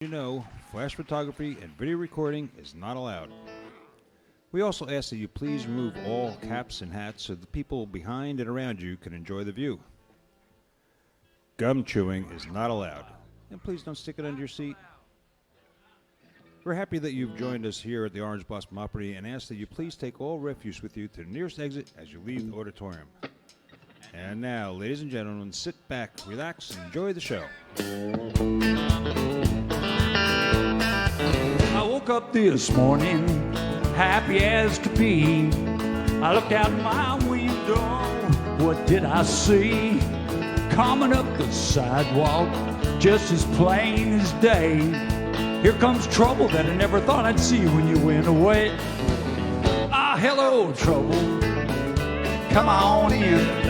you know, flash photography and video recording is not allowed. We also ask that you please remove all caps and hats so the people behind and around you can enjoy the view. Gum chewing is not allowed. And please don't stick it under your seat. We're happy that you've joined us here at the Orange Blossom Opry and ask that you please take all refuse with you to the nearest exit as you leave the auditorium. And now, ladies and gentlemen, sit back, relax, and enjoy the show. I woke up this morning, happy as could be. I looked out my window, what did I see? Coming up the sidewalk, just as plain as day. Here comes trouble that I never thought I'd see when you went away. Ah, hello, trouble, come on in.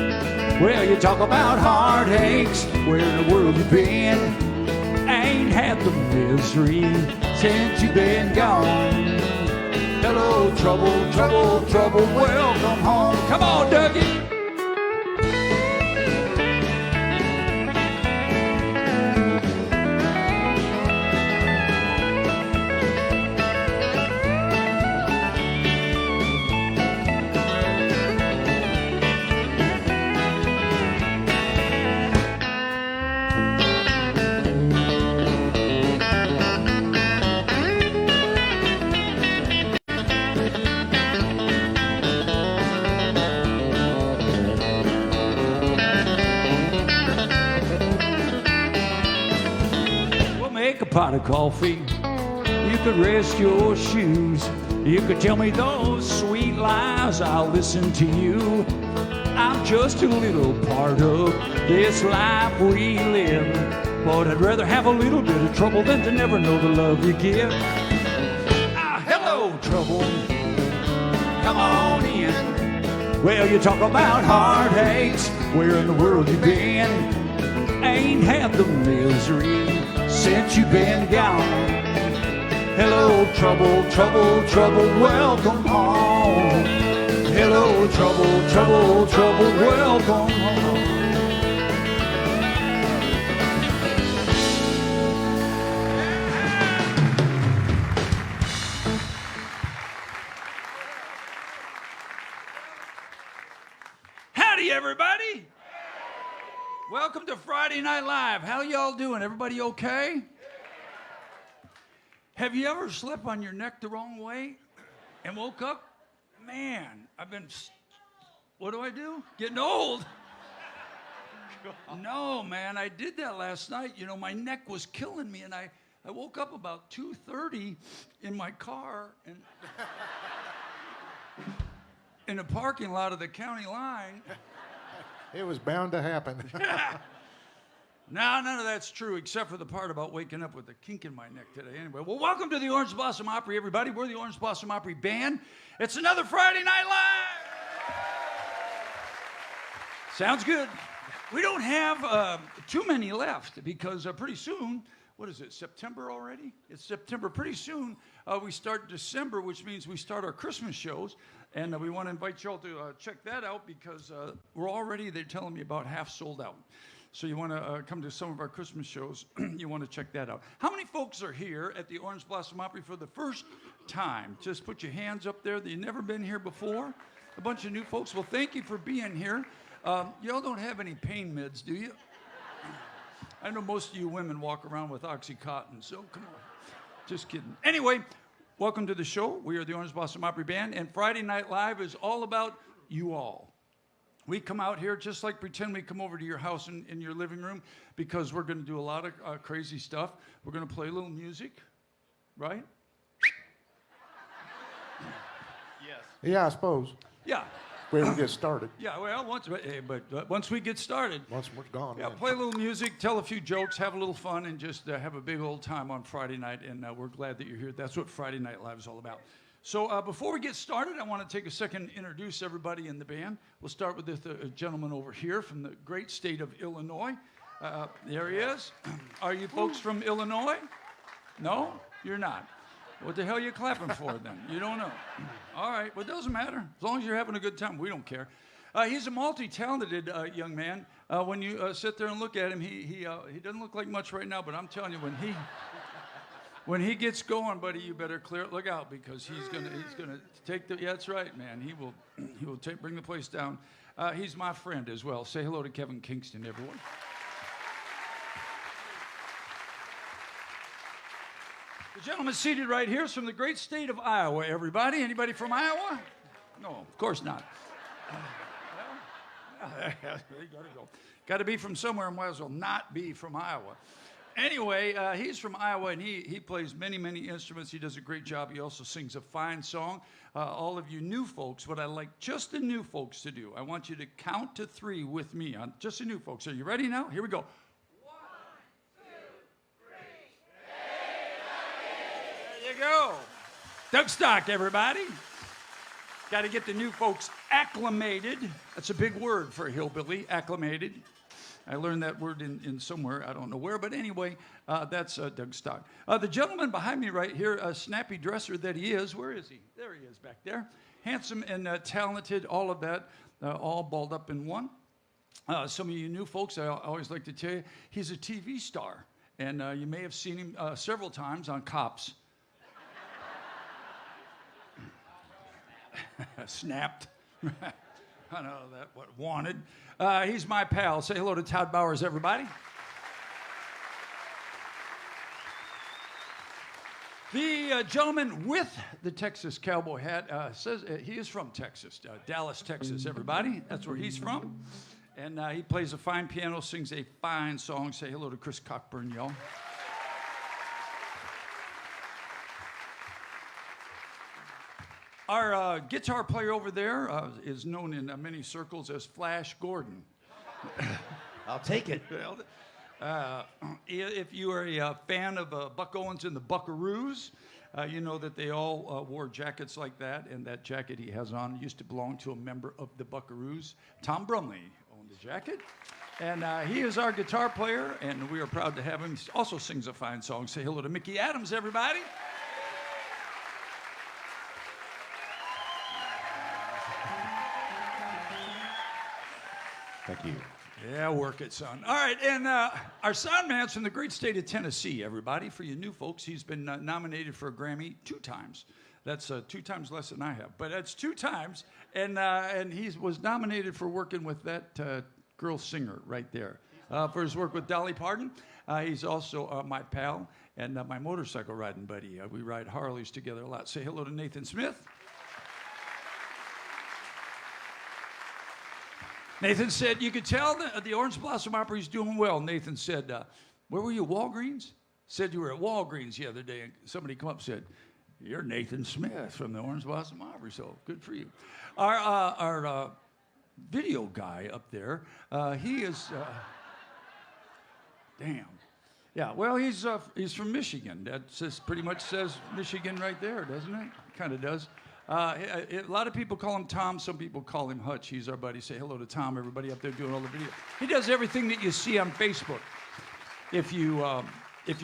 Well, you talk about heartaches, where in the world you been? Ain't had the misery since you've been gone. Hello, trouble, trouble, trouble, welcome home. Come on, Dougie. Pot of coffee, you could rest your shoes, you could tell me those sweet lies, I'll listen to you. I'm just a little part of this life we live, but I'd rather have a little bit of trouble than to never know the love you give. Ah, hello, trouble, come on in. Well, you talk about heartaches, where in the world you been? Ain't had the misery since you've been gone. Hello, trouble, trouble, trouble, welcome home. Hello, trouble, trouble, trouble, welcome home. Howdy, everybody. Welcome to Friday Night Live. How y'all doing? Everybody okay? Have you ever slept on your neck the wrong way and woke up? Man, what do I do? Getting old. No, man, I did that last night. You know, my neck was killing me, and I woke up about 2:30 in my car and in the parking lot of the county line. It was bound to happen. No, none of that's true, except for the part about waking up with a kink in my neck today. Anyway, well, welcome to the Orange Blossom Opry, everybody. We're the Orange Blossom Opry Band. It's another Friday Night Live. Sounds good. We don't have too many left because pretty soon, what is it, September already? It's September. Pretty soon, we start December, which means we start our Christmas shows. And we want to invite you all to check that out because we're already, they're telling me, about half sold out. So you want to come to some of our Christmas shows, you want to check that out. How many folks are here at the Orange Blossom Opry for the first time? Just put your hands up there that you've never been here before. A bunch of new folks. Well, thank you for being here. Y'all don't have any pain meds, do you? I know most of you women walk around with Oxycontin, so come on. Just kidding. Anyway, welcome to the show. We are the Orange Blossom Opry Band, and Friday Night Live is all about you all. We come out here just like pretend we come over to your house in your living room because we're going to do a lot of crazy stuff. We're going to play a little music, right? Yes. Yeah, I suppose. Yeah. We don't get started. Yeah, well, once we get started. Once we're gone. Yeah, play a little music, tell a few jokes, have a little fun, and just have a big old time on Friday night. And we're glad that you're here. That's what Friday Night Live is all about. So before we get started, I want to take a second to introduce everybody in the band. We'll start with this gentleman over here from the great state of Illinois. There he is. Are you folks from Illinois? No? You're not. What the hell are you clapping for then? You don't know. All right, well, it doesn't matter. As long as you're having a good time, we don't care. He's a multi-talented young man. When you sit there and look at him, he doesn't look like much right now, but I'm telling you, when When he gets going, buddy, you better clear it. Look out, because he's gonna take the. Yeah, that's right, man. He will bring the place down. He's my friend as well. Say hello to Kevin Kingston, everyone. The gentleman seated right here is from the great state of Iowa. Everybody, anybody from Iowa? No, of course not. You gotta go. Got to be from somewhere, and might as well not be from Iowa. Anyway, he's from Iowa, and he plays many, many instruments. He does a great job. He also sings a fine song. All of you new folks, what I like just the new folks to do, I want you to count to 3 with me. Just the new folks. Are you ready now? Here we go. 1, 2, 3. There you go. Doug Stock, everybody. Got to get the new folks acclimated. That's a big word for a hillbilly, acclimated. I learned that word in somewhere, I don't know where, but anyway, that's Doug Stock. The gentleman behind me right here, a snappy dresser that he is, where is he? There he is back there. Handsome and talented, all of that, all balled up in one. Some of you new folks, I always like to tell you, he's a TV star, and you may have seen him several times on Cops. Snapped. I know that what wanted. He's my pal. Say hello to Todd Bowers, everybody. The gentleman with the Texas cowboy hat says he is from Texas, Dallas, Texas, everybody. That's where he's from. And he plays a fine piano, sings a fine song. Say hello to Chris Cockburn, y'all. Our guitar player over there is known in many circles as Flash Gordon. I'll take it. If you are a fan of Buck Owens and the Buckaroos, you know that they all wore jackets like that, and that jacket he has on used to belong to a member of the Buckaroos. Tom Brumley owned the jacket, and he is our guitar player, and we are proud to have him. He also sings a fine song. Say hello to Mickey Adams, everybody. Thank you. Yeah, work it, son. All right, and our sound man's from the great state of Tennessee, everybody. For you new folks, he's been nominated for a Grammy 2 times. That's 2 times less than I have, but that's 2 times. And he was nominated for working with that girl singer right there, for his work with Dolly Parton. He's also my pal and my motorcycle riding buddy. We ride Harleys together a lot. Say hello to Nathan Smith. Nathan said, you could tell the Orange Blossom Opry is doing well. Nathan said, where were you, Walgreens? Said you were at Walgreens the other day, and somebody come up and said, you're Nathan Smith from the Orange Blossom Opry, so good for you. Our video guy up there, he is, damn. Yeah, well, he's from Michigan. That pretty much says Michigan right there, doesn't it? Kind of does. A lot of people call him Tom. Some people call him Hutch. He's our buddy. Say hello to Tom, everybody up there doing all the video. He does everything that you see on Facebook. If you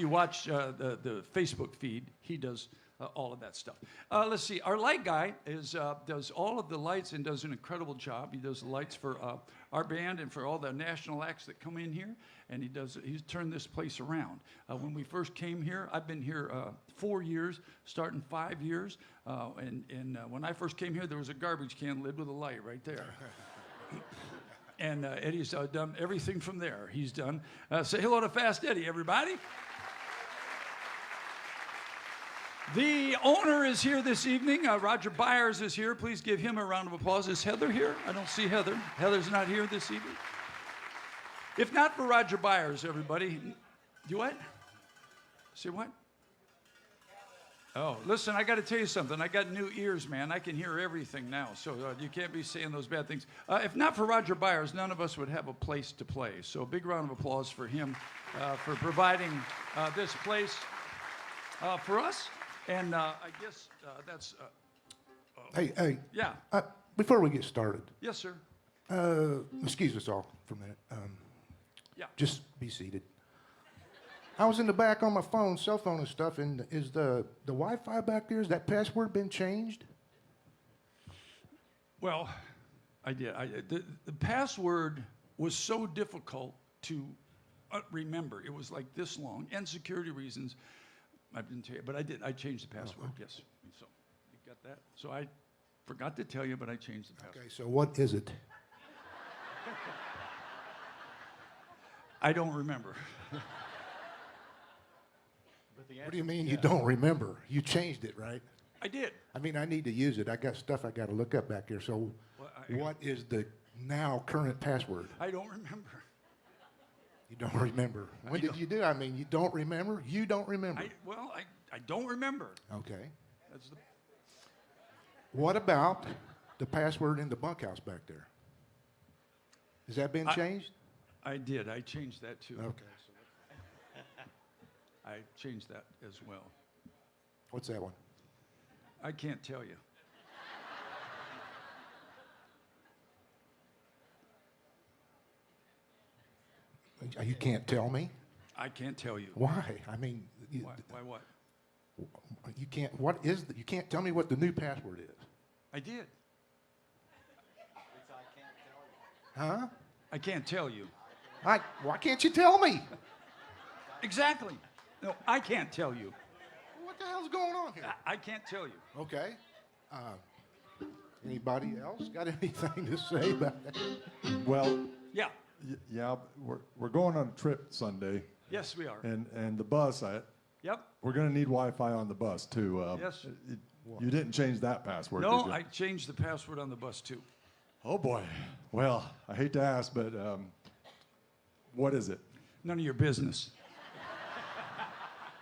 watch the Facebook feed, he does all of that stuff. Let's see. Our light guy does all of the lights and does an incredible job. He does the lights for our band and for all the national acts that come in here. And he's turned this place around. When we first came here, I've been here 4 years, starting 5 years. And when I first came here, there was a garbage can lid with a light right there. And Eddie's done everything from there. He's done. Say hello to Fast Eddie, everybody. The owner is here this evening. Roger Byers is here. Please give him a round of applause. Is Heather here? I don't see Heather. Heather's not here this evening. If not for Roger Byers, everybody. Do what? Say what? Oh, listen, I got to tell you something. I got new ears, man. I can hear everything now, so you can't be saying those bad things. If not for Roger Byers, none of us would have a place to play. So a big round of applause for him for providing this place for us. And I guess that's... Hey. Yeah. Before we get started, Yes, sir. excuse us all for a minute. Yeah. Just be seated. I was in the back on my phone, cell phone and stuff, and is the Wi-Fi back there, has that password been changed? Well, I did. The password was so difficult to remember. It was like this long, and security reasons. I didn't tell you, but I did. I changed the password. Yes. So you got that. So I forgot to tell you, but I changed the password. Okay, so what is it? I don't remember. What do you mean you don't remember? You changed it, right? I did. I mean, I need to use it. I got stuff I got to look up back here. So, what is the now current password? I don't remember. You don't remember. When did you do? I mean, you don't remember? You don't remember. I don't remember. Okay. That's the. What about the password in the bunkhouse back there? Has that been changed? I did. I changed that too. Okay. I changed that as well. What's that one? I can't tell you. You can't tell me? I can't tell you. Why? I mean, Why what? you can't. What is? You can't tell me what the new password is. I did. Huh? I can't tell you. Why can't you tell me? Exactly. No, I can't tell you. What the hell's going on here? I can't tell you. Okay. Anybody else got anything to say about that? Well, Yeah. yeah, we're going on a trip Sunday, Yes, we are. and the bus. Yep. We're going to need Wi-Fi on the bus too. Yes. You didn't change that password. No, did you? I changed the password on the bus too. Oh boy. Well, I hate to ask, but what is it? None of your business.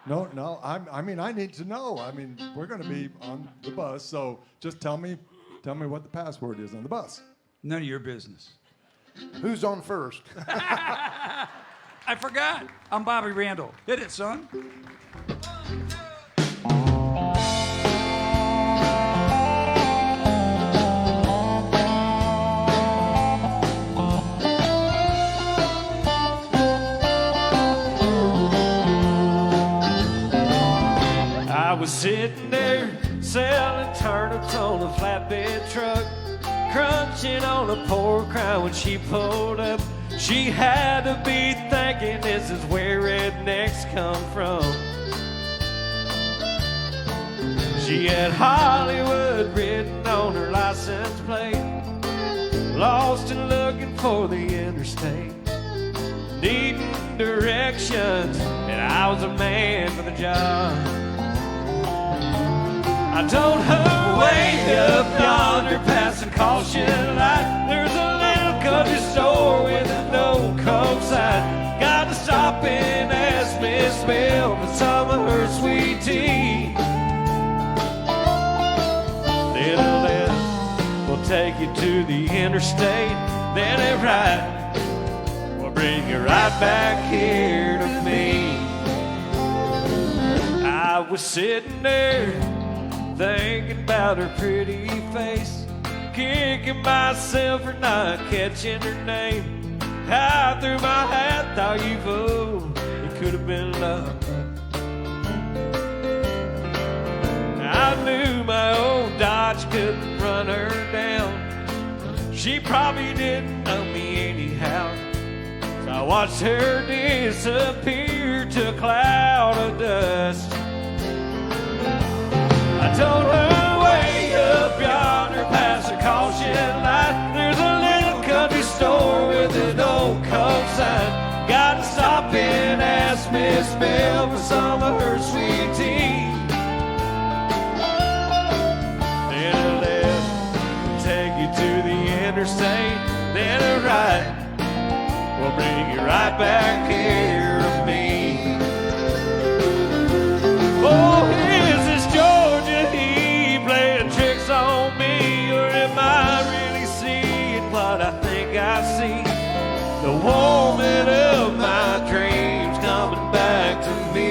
No. I mean, I need to know. I mean, we're going to be on the bus, so just tell me what the password is on the bus. None of your business. Who's on first? I forgot. I'm Bobby Randall. Hit it, son. I was sitting there selling turnips on a flatbed truck, crunching on a pork rind when she pulled up. She had to be thinking this is where rednecks come from. She had Hollywood written on her license plate, lost and looking for the interstate, needing directions, and I was a man for the job. I told her way up yonder past the caution light, there's a little country store with a no-coke sign. Got to stop and ask Miss Bell for some of her sweet tea. Little left will take you to the interstate, then a right will bring you right back here to me. I was sitting there thinking about her pretty face, kicking myself for not catching her name. I threw my hat, thought you fool, it could have been love. I knew my old Dodge couldn't run her down. She probably didn't know me anyhow, so I watched her disappear to a cloud of dust. I told her way up yonder past the caution light, there's a little country store with an old Coke sign. Got to stop and ask Miss Bell for some of her sweet tea. Then a left will take you to the interstate, then a right will bring you right back here to me. Oh, is this Georgia he playing tricks on me, or am I really seeing what I think I see? The woman of my dreams coming back to me.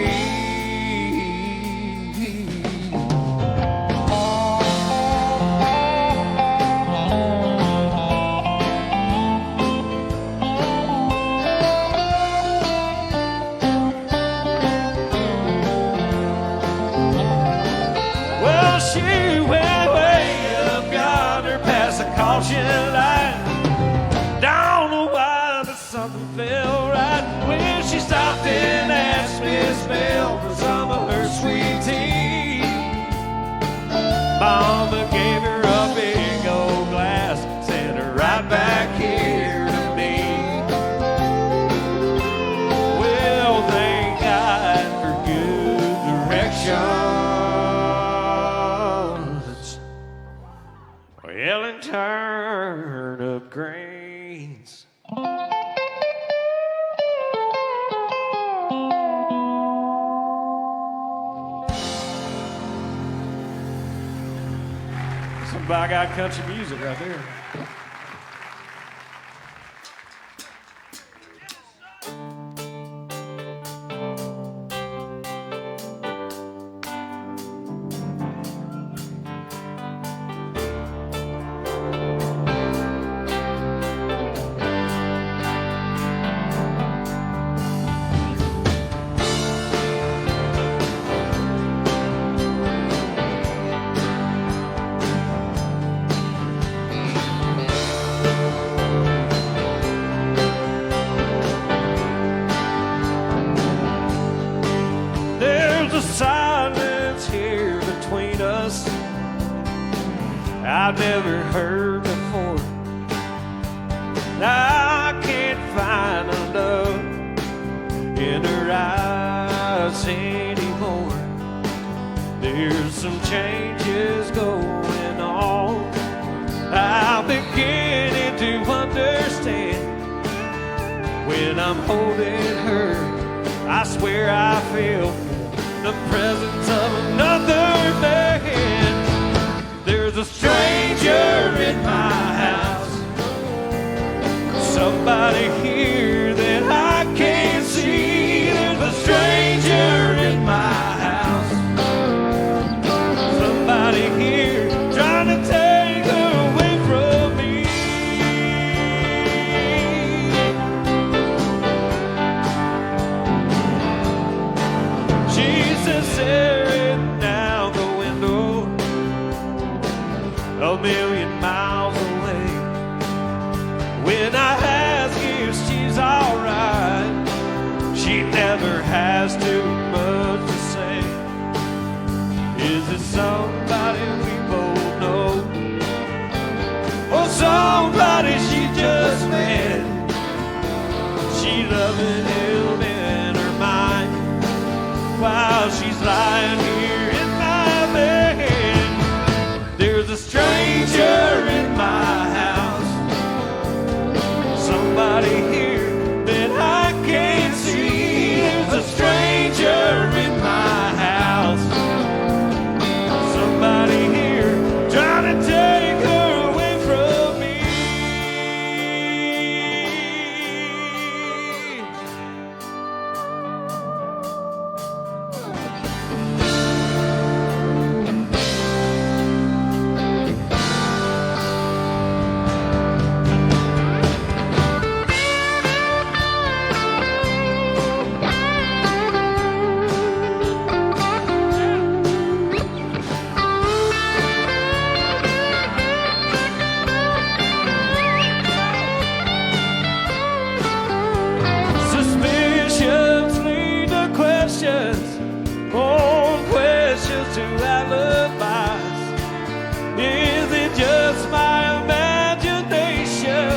Well, she went way up yonder past the caution line. Don't know why, but something felt right when she stopped and asked Miss Bell for some of her sweet Mama gave her a big old glass, sent her right back here to me. Well, thank God for good directions. Well, and turnip greens. Some by guy country music right there. There's a silence here between us I've never heard before. I can't find a love in her eyes anymore. There's some changes going on. I'm beginning to understand. When I'm holding her, I swear I feel the presence of another man. There's a stranger in my house, somebody here that I can't see. There's a stranger in my house, somebody here trying to take her away from me. She's staring out the window, a million miles away. When I ask if she's alright, she never has too much to say. Is it somebody we both know, or somebody she just met? She's loving him in her mind while she's lying here in my bed. There's a stranger in my house, somebody here that I can't see. There's a stranger in my house, somebody here trying to take her away from me. Suspicions lead to questions, more questions to alibis. Is it just my imagination,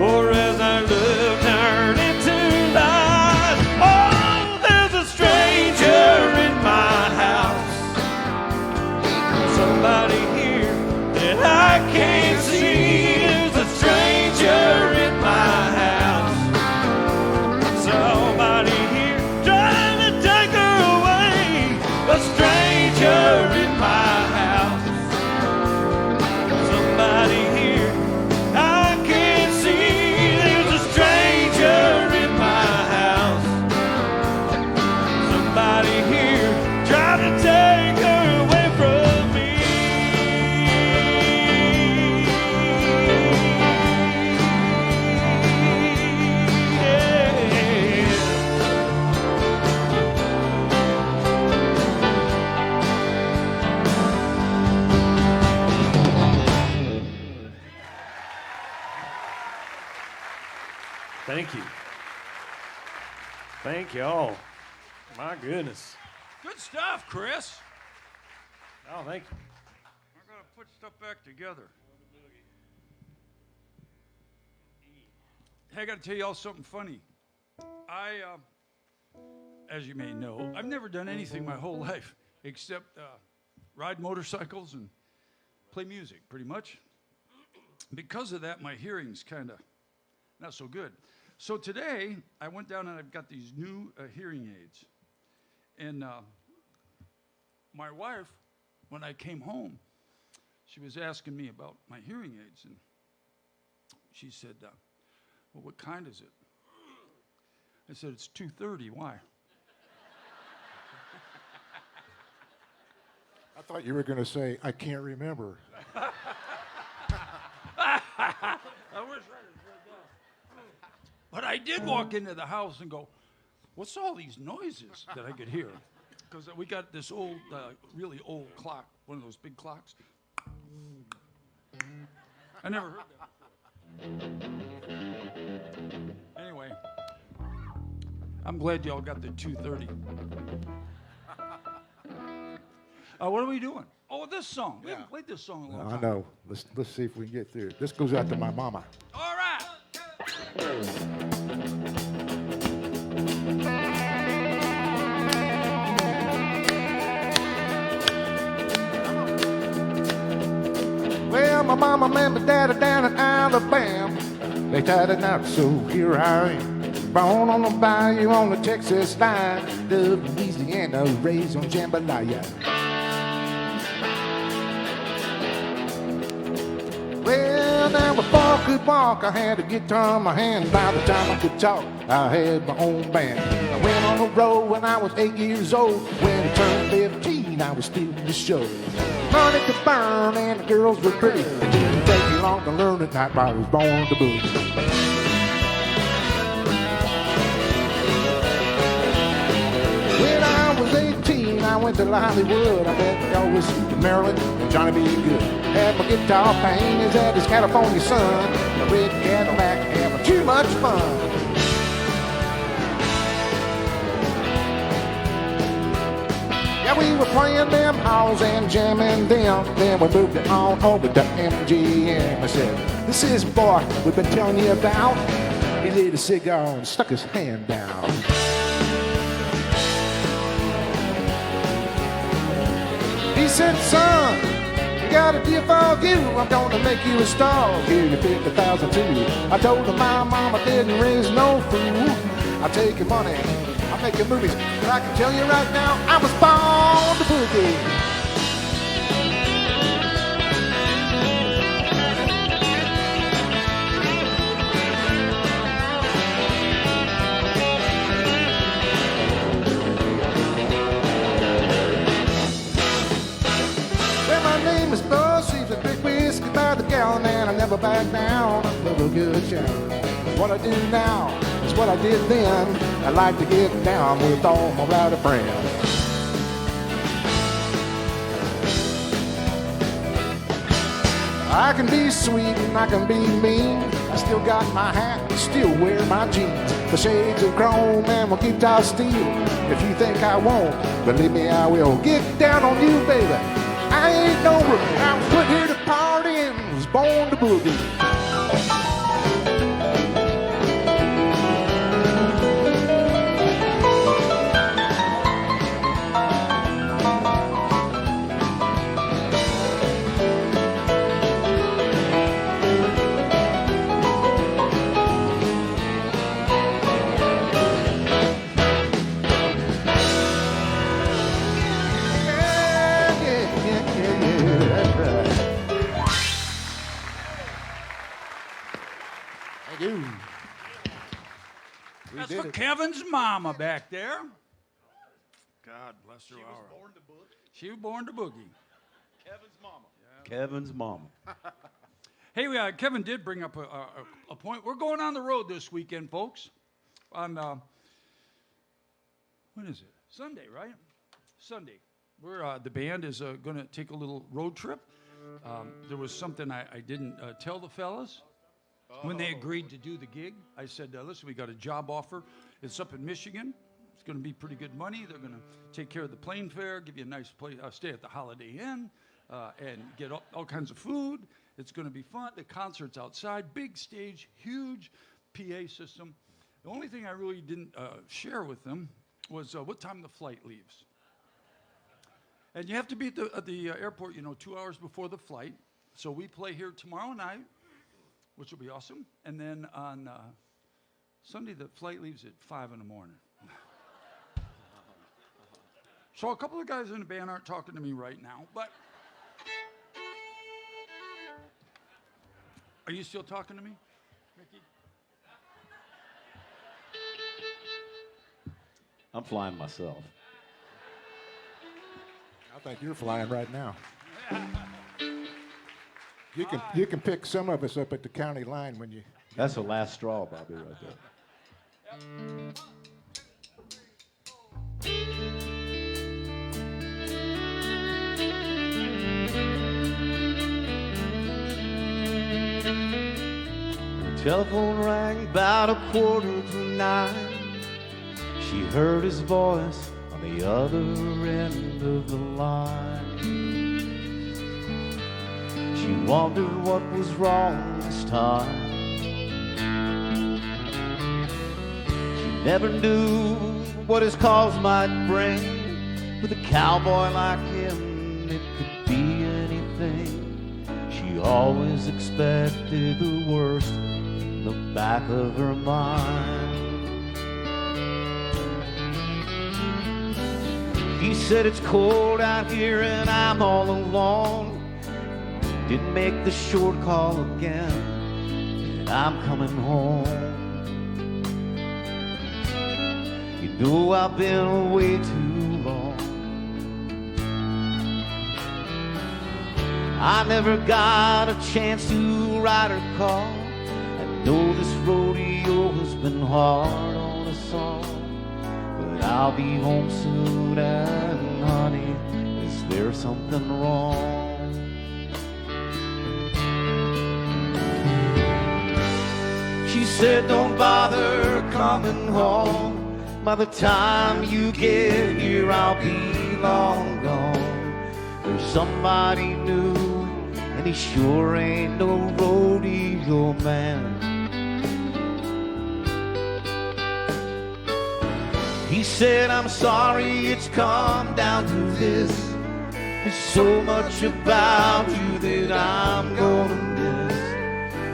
or has our love turned into lies? Oh, there's a stranger in my house, somebody here that I can't see. There's a stranger in my house, somebody here trying to take her away. A stranger in my house, somebody here I can't see. There's a stranger in my house, somebody here trying to take her away from me. Yeah. Thank you. Thank y'all. My goodness. Good stuff, Chris. Oh, thank you. put stuff back together. Hey, I got to tell you all something funny. As you may know, I've never done anything my whole life except ride motorcycles and play music, pretty much. Because of that, my hearing's kind of not so good. So today, I went down and I've got these new hearing aids. And my wife, when I came home, she was asking me about my hearing aids. And she said, well, what kind is it? I said, it's 230. Why? I thought you were going to say, I can't remember. I wish I had said that. But I did walk into the house and go, what's all these noises that I could hear? Because we got this old, really old clock, one of those big clocks. I never heard that. Anyway, I'm glad y'all got the 230. What are we doing? Oh, this song. We haven't played this song in a long I time. know. Let's see if we can get through it. This goes out to my mama. All right. Well, my mama and my daddy down in Alabama, they tied it out, so here I am. Born on the bayou on the Texas line, loved Louisiana, raised on jambalaya. Well, now before I could walk, I had a guitar in my hand. By the time I could talk, I had my own band. I went on the road when I was 8 years old. When I turned 15, I was still in the show. Money could burn and the girls were pretty. It didn't take me long to learn that night I was born to boogie. When I was 18, I went to Hollywood. I met Elvis, Marilyn, and Johnny B. Good. Had my guitar paintings at his California sun. A red Cadillac, having too much fun. Yeah, we were playing them halls and jamming them. Then we moved it on over to MGM. I said, this is boy we've been telling you about. He lit a cigar and stuck his hand down. He said, son, I got a deal for you. I'm gonna make you a star. Give you 50,000 too. I told him my mama didn't raise no fool. I'll take your money, I'll make your movies. But I can tell you right now, I was born to boogie. And I never back down. I love a good shout. What I do now is what I did then. I like to get down with all my rowdy friends. I can be sweet and I can be mean. I still got my hat, still wear my jeans. The shades of chrome and my guitar steel. If you think I won't, believe me I will. Get down on you, baby. I ain't no rookie. I was put here to party and was born to boogie. That's for Kevin's mama back there. God bless her. She was born to boogie. She was born to boogie. Kevin's mama. Yeah. Kevin's mama. Hey, Kevin did bring up a point. We're going on the road this weekend, folks. On when is it? Sunday, right? Sunday. We're the band is going to take a little road trip. There was something I didn't tell the fellas. When they agreed to do the gig, I said, listen, we got a job offer. It's up in Michigan. It's going to be pretty good money. They're going to take care of the plane fare, give you a nice place, stay at the Holiday Inn. and get all kinds of food. It's going to be fun. The concert's outside, big stage, huge PA system. The only thing I really didn't share with them was what time the flight leaves. And you have to be at the airport, 2 hours before the flight. So we play here tomorrow night, which will be awesome. And then on Sunday, the flight leaves at 5 in the morning. So a couple of guys in the band aren't talking to me right now, but are you still talking to me, Ricky? I'm flying myself. I think you're flying right now. You can pick some of us up at the county line when you. That's the last straw, Bobby, right there. The telephone rang about 8:45. She heard his voice on the other end of the line. She wondered what was wrong this time. She never knew what his calls might bring. With a cowboy like him, it could be anything. She always expected the worst in the back of her mind. He said it's cold out here and I'm all alone. Didn't make the short call again, and I'm coming home. You know I've been away too long. I never got a chance to ride or call. I know this rodeo has been hard on us all. But I'll be home soon, and honey, is there something wrong? She said, don't bother coming home. By the time you get here, I'll be long gone. There's somebody new, and he sure ain't no rodeo man. He said, I'm sorry it's come down to this. There's so much about you that I'm gonna miss.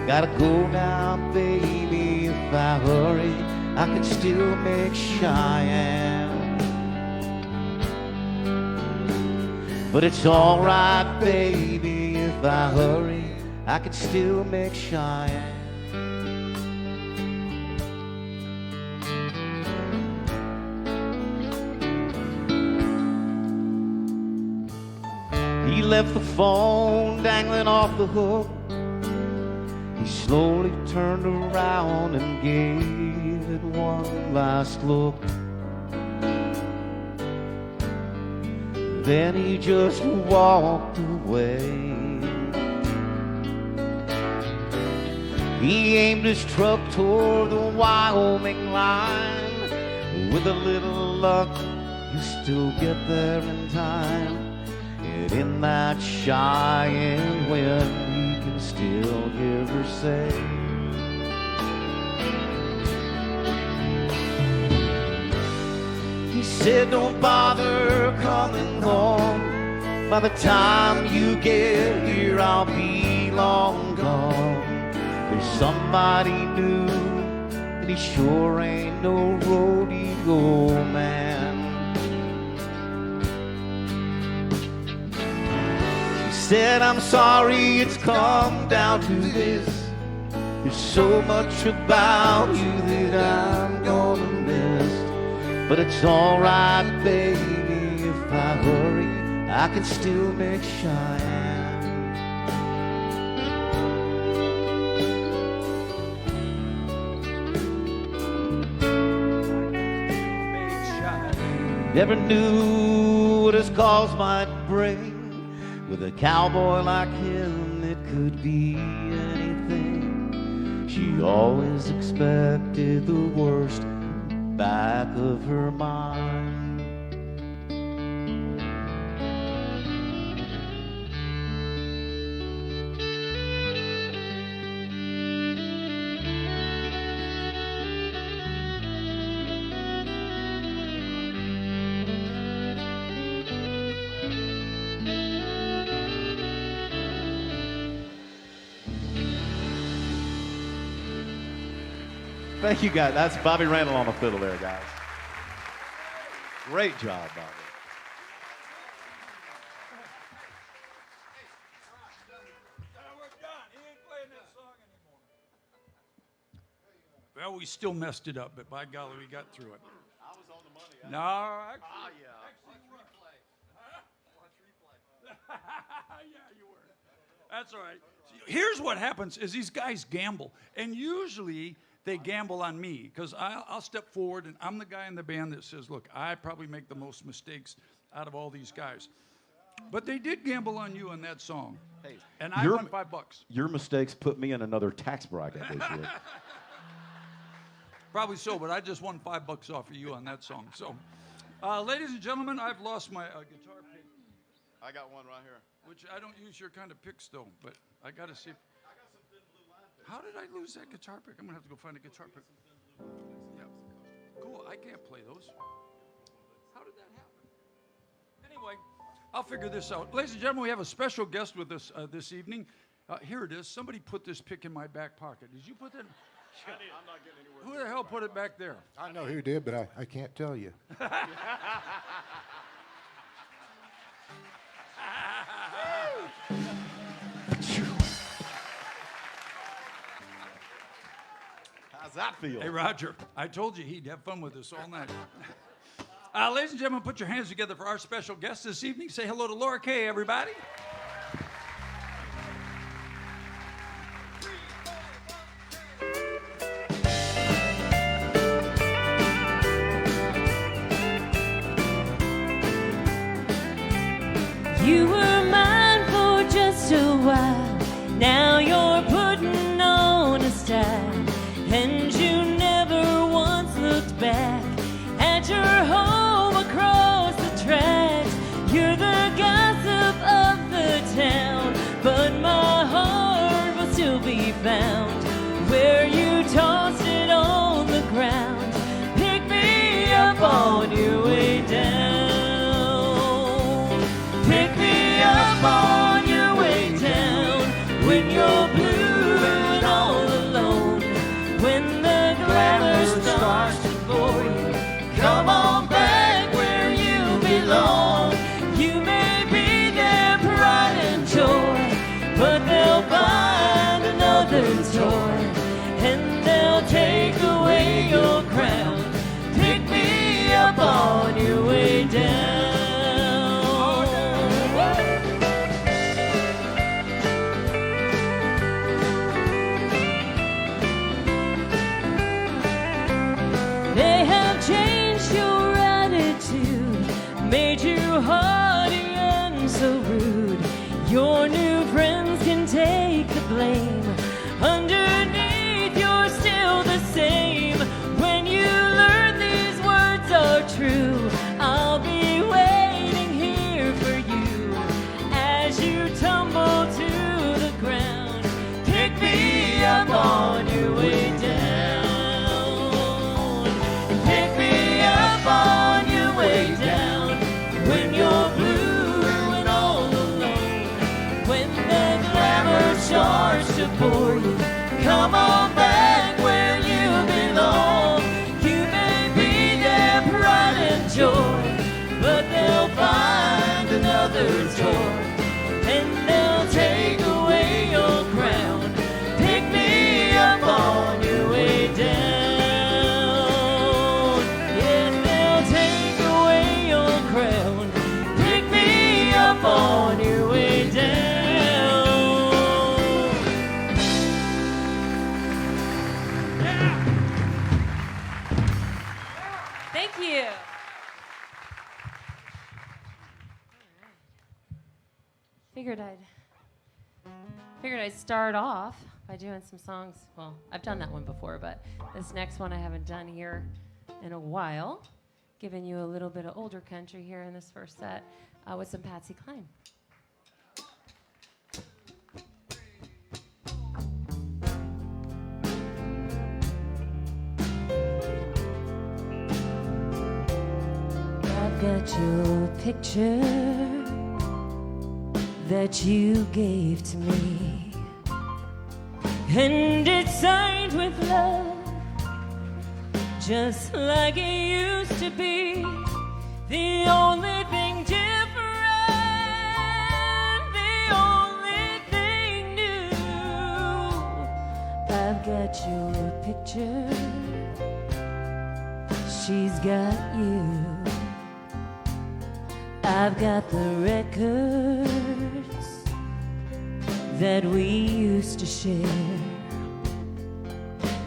Gotta go now, baby. If I hurry, I can still make Cheyenne. But it's alright, baby. If I hurry, I can still make Cheyenne. He left the phone dangling off the hook. He slowly turned around and gave it one last look. Then he just walked away. He aimed his truck toward the Wyoming line. With a little luck, you still get there in time. And in that Cheyenne wind, he can still hear her say, he said, don't bother coming home. By the time you get here, I'll be long gone. There's somebody new, and he sure ain't no rodeo man. Said, I'm sorry it's come down to this. There's so much about you that I'm gonna miss. But it's alright, baby. If I hurry, I can still make Cheyenne. Never knew what his calls might bring. With a cowboy like him, it could be anything. She always expected the worst back of her mind. Thank you, guys. That's Bobby Randall on the fiddle there, guys. Great job, Bobby. Well, we still messed it up, but by golly, we got through it. I was on the money. No, actually, actually yeah, you were. That's all right. Here's what happens is these guys gamble, and usually they gamble on me because I'll step forward, and I'm the guy in the band that says, look, I probably make the most mistakes out of all these guys. But they did gamble on you on that song, Hey, and I won $5. Your mistakes put me in another tax bracket this year. Probably so, but I just won $5 off of you on that song. So, ladies and gentlemen, I've lost my guitar pick. I got one right here. Which I don't use your kind of picks, though, but I got to see. I got some thin blue line picks. How did I lose that guitar pick? I'm going to have to go find a guitar pick. Yeah. Cool. I can't play those. How did that happen? Anyway, I'll figure this out. Ladies and gentlemen, we have a special guest with us this evening. Here it is. Somebody put this pick in my back pocket. Did you put that? I'm not getting anywhere. Who the hell put it back there? I know who did, but I can't tell you. How's that feel? Hey, Roger, I told you he'd have fun with us all night. Ladies and gentlemen, put your hands together for our special guest this evening. Say hello to Laura Kay, everybody. You were mine for just a while. Now you're putting on a style, and you never once looked back at your home across the tracks. You're the gossip of the town, but my heart will still be found where you tossed it on the ground. Pick me up on your way down. Pick me up on your way down when you're blue and all alone. When the glamour starts to bore you, come on back where you belong. You may be their pride and joy, but they'll find another toy, and they'll take away your crown. Pick me up on your way down. They have changed your attitude, made you haughty and so rude. Your new friends can take the blame. Underneath, you're still the same. When you learn these words are true, I'll be waiting here for you as you tumble to the ground. Pick me up on your way down. Pick me up on your way down when you're blue and all alone. When the glamour starts to bore you, come on back where you belong. You may be their pride and joy, but they'll find another toy, and they'll take away your crown. Pick me up on your way down. Yes, they'll take away your crown. Pick me up on your way down. Thank you. Figured I'd start off by doing some songs. Well, I've done that one before, but this next one I haven't done here in a while. Giving you a little bit of older country here in this first set with some Patsy Cline. I've got your picture that you gave to me, and it's signed with love just like it used to be. The only thing different, the only thing new. I've got your picture, she's got you. I've got the records that we used to share.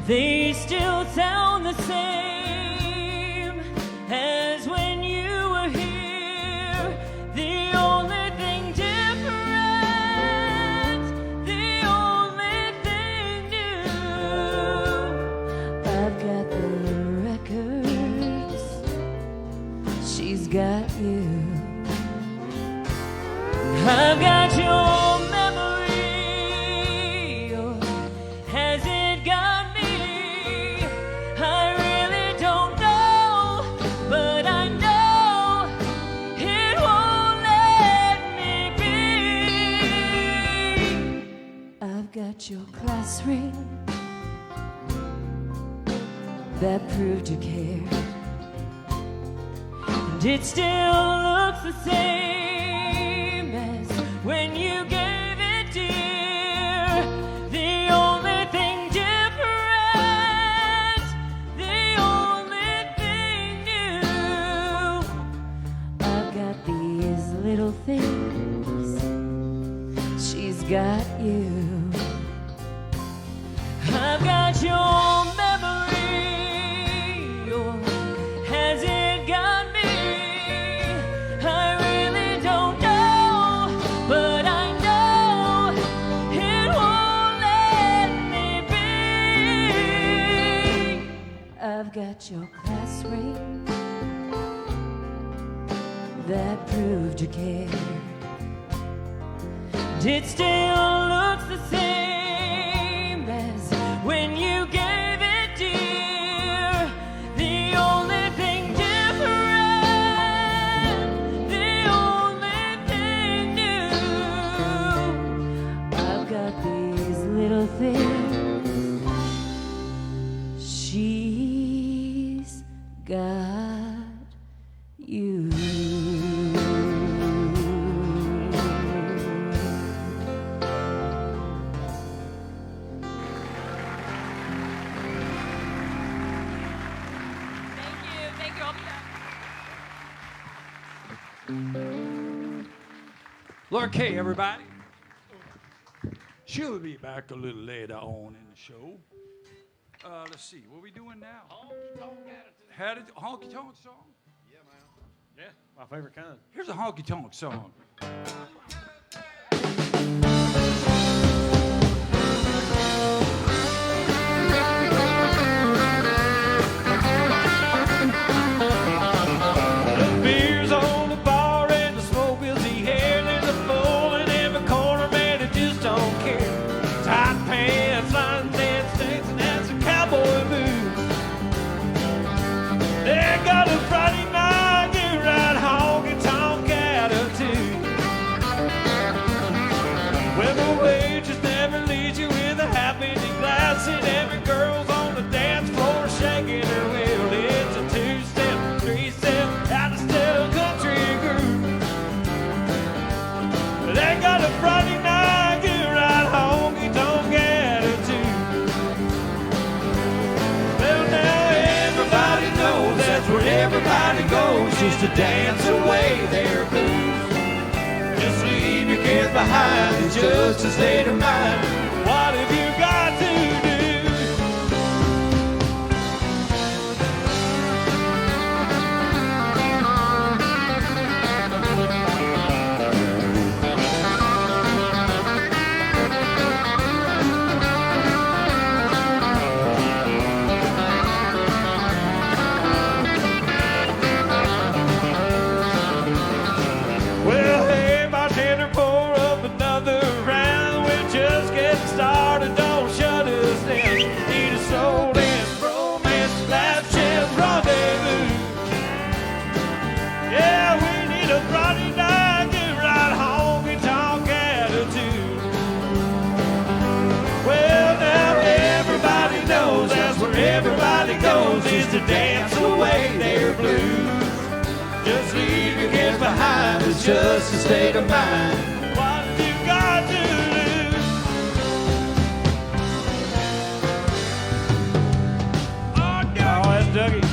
They still sound the same as when you were here. The only thing different, the only thing new. I've got the records, she's got you. I've got your memory, or has it got me? I really don't know, but I know it won't let me be. I've got your class ring that proved you cared, and it still looks the same when you gave it, dear. The only thing different, the only thing new. I've got these little things, she's got you. I've got your memory, or has it got me? I really don't know. But I know it won't let me be. I've got your class ring that proved you cared. It still looks the same as when you gave it, dear. The only thing different, the only thing new. I've got these little things, she's got you. Thank you. I'll be back. Laura Kay, everybody. She'll be back a little later on in the show. Let's see, what are we doing now? Had it honky tonk song? Yeah, my favorite kind. Here's a honky tonk song. The beer's on the bar and the smoke fills the air. There's a fool in every corner, man, who just don't care. Tight pants, line dance, dancing, that's a cowboy blues. They got a Friday night, get right honky tonk attitude. Well, the waitress never leaves you with a half-empty glass, and every girl's on the dance floor shaking her wheel. It's a two-step, three-step, out-of-step country groove. They got a Friday night, get right honky tonk attitude. Well, now everybody knows that's where everybody goes, just to dance away their blues. Just leave your cares behind, it's just a state of mind. What have you got to do? Well, hey, bartender, pour up another round. We're just getting just a state of mind. What have you got to lose? Oh, that's Dougie.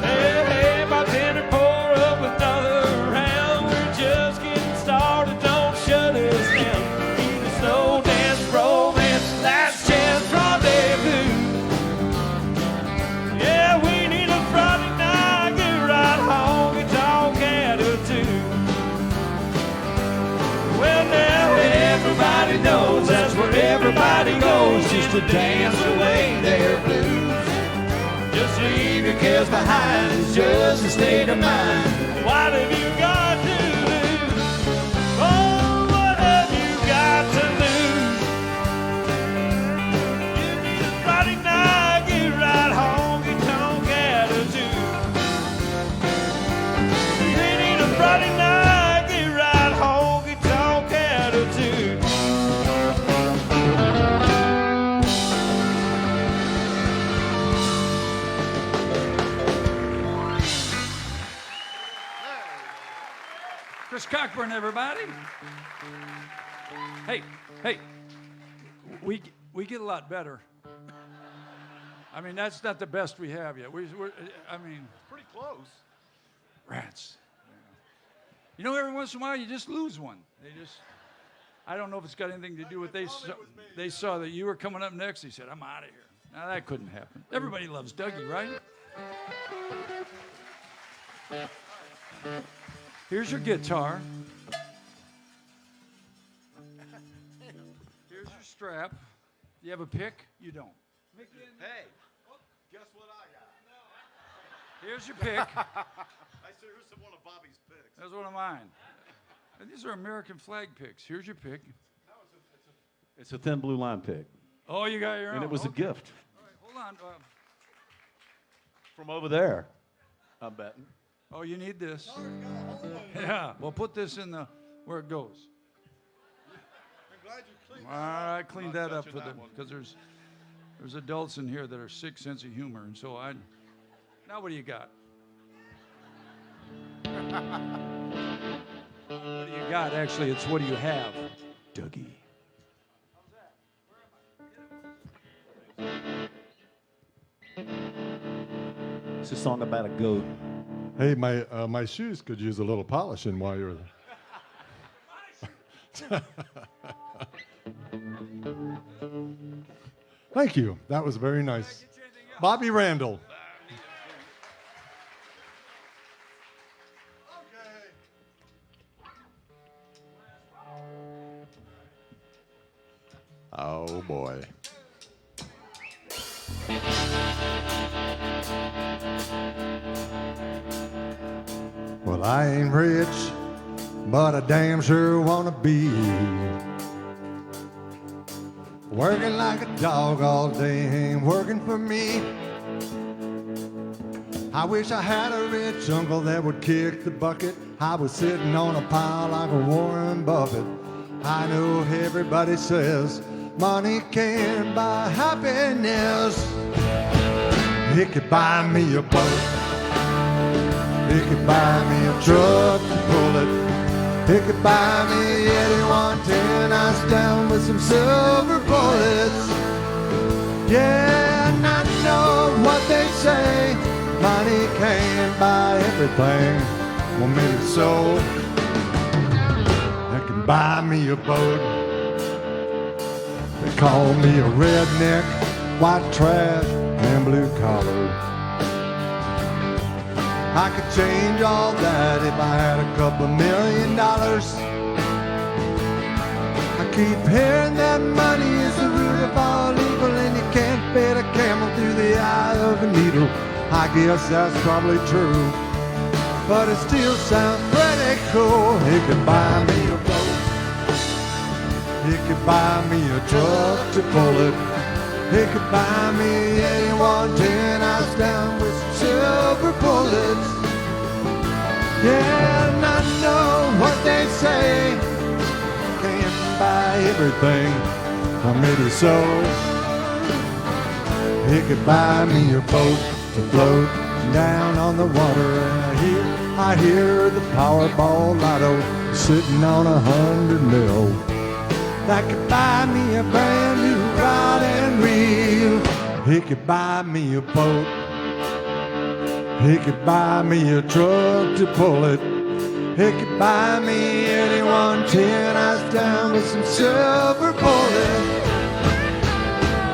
Hey, bartender, pour up another round. We're just getting started, don't shut us down. Need a slow dance, romance, last chance rendezvous. Yeah, we need a Friday night, get right home, and talk attitude. Well, now everybody knows that's where everybody goes, just to dance away their blues. Just leave your cares behind, it's just a state of mind. What have you got to lose? Oh, what have you got to lose? You need a Friday night, get right home, get talk attitude. You need a Friday night, get right home, get talk attitude. Chris Cockburn, everybody. Hey, we get a lot better. I mean, that's not the best we have yet. I mean, Pretty close. rats. You know, every once in a while you just lose one. I don't know if it's got anything to do with they saw that you were coming up next. He said, "I'm out of here." Now that couldn't happen. Everybody loves Dougie, right? Here's your guitar. Here's your strap. Do you have a pick? You don't. Hey, guess what I got? Here's your pick. I said, here's one of Bobby's picks. There's one of mine. And these are American flag picks. Here's your pick. It's a Thin Blue Line pick, Oh, you got your own. and it was a Okay. gift All right, hold on. from over there. I'm betting. Oh, you need this. Yeah. Well, put this in the where it goes. I'm glad you cleaned All right, clean that up touching for that them one. because there's adults in here that are sick sense of humor, and so I. Now, what do you got? What do you got? Actually, it's what do you have, Dougie? It's a song about a goat. Hey, my shoes could use a little polishing while you're there. Thank you. That was very nice. Bobby Randall. Oh boy. Well, I ain't rich, but I damn sure wanna be. Working like a dog all day ain't working for me. I wish I had a rich uncle that would kick the bucket. I was sitting on a pile like a Warren Buffett. I know everybody says money can't buy happiness. It could buy me a boat. It could buy me a truck to pull it. It could buy me Eddie 110 ice down with some silver bullets. Yeah, and I know what they say. Money can't buy everything. Well, maybe so. It can buy me a boat. They call me a redneck, white trash, and blue collar. I could change all that if I had a couple $1 million. I keep hearing that money is the root of all evil, and you can't fit a camel through the eye of a needle. I guess that's probably true. But it still sounds pretty cool. He could buy me a boat. He could buy me a truck to pull it. He could buy me a 110 ounce down with some silver bullets. Yeah, and I know what they say. Can't buy everything, or maybe so. He could buy me a boat to float down on the water. And I hear the Powerball lotto sitting on 100 mil. That could buy me a brand new rod and reel. He could buy me a boat. He could buy me a truck to pull it. He could buy me any 110 ounce down with some silver bullet.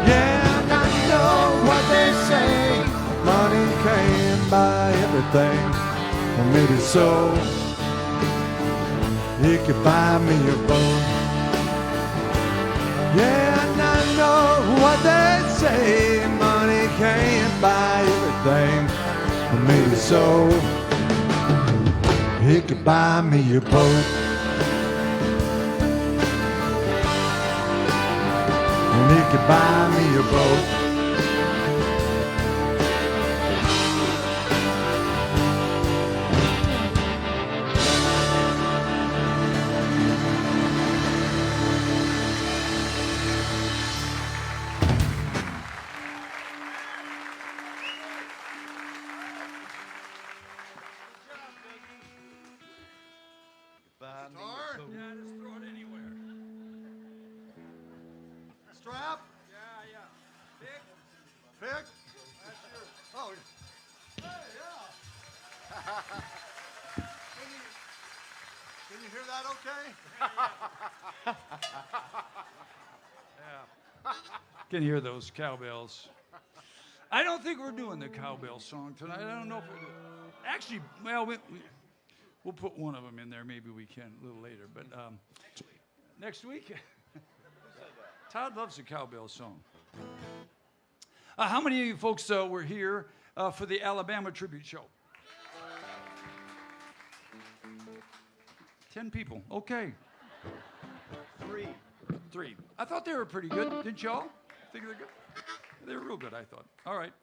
Yeah, and I know what they say. Money can't buy everything, or maybe so. He could buy me a boat. Yeah, and I know what they say. Money can't buy everything, or maybe so. He could buy me a boat. And he could buy me a boat. Yeah, just throw it anywhere. Strap? Yeah. Pick. Pick? That's yours. Oh, hey, yeah. Can you hear that okay? Can hear those cowbells. I don't think we're doing the cowbell song tonight. I don't know if we're actually. Well, we'll put one of them in there. Maybe we can a little later. But next week, Todd loves the cowbell song. How many of you folks were here for the Alabama Tribute Show? 10 people. Okay. Three. I thought they were pretty good. Didn't y'all think they're good? They were real good, I thought. All right.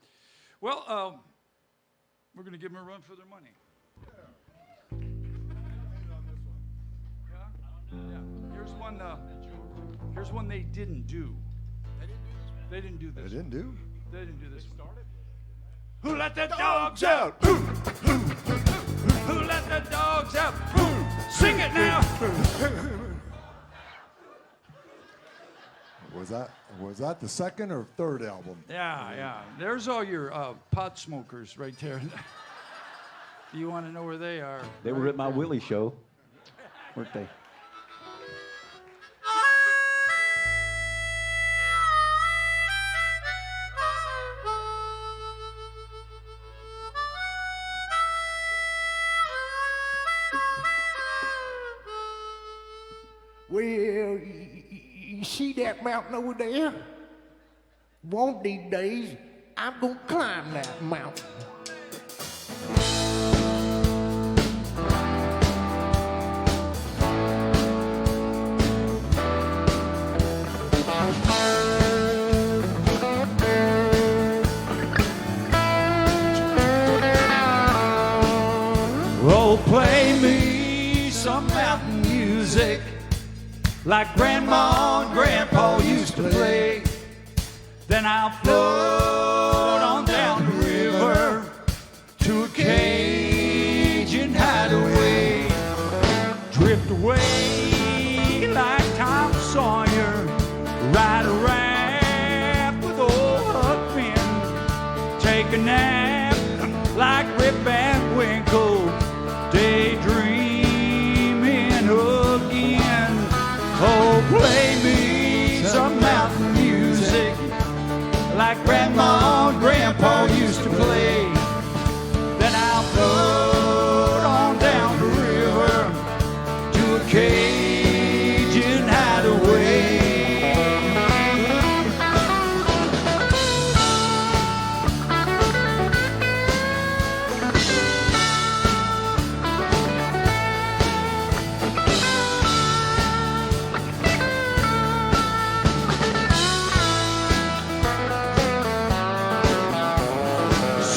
Well, we're going to give them a run for their money. Yeah. Here's one they didn't do. They didn't do this. They didn't do? They didn't do this. Who let the dogs out? Who let the dogs out? Sing it now. Was that the second or third album? Yeah. There's all your pot smokers right there. Do you want to know where they are? They were at my Willie show, weren't they? Well, you see that mountain over there? One of these days, I'm gonna climb that mountain. Oh, play me some mountain music like Grandma and Grandpa used to play. Then I'll float on down the river to a Cajun hideaway. Drift away like Tom Sawyer, ride a raft with old Huck Finn, take a nap like Rip Van Winkle, daydreaming again. Oh, play me some mountain music like Grandma and Grandpa used to play. Then I'll float on down the river to a Cajun hideaway.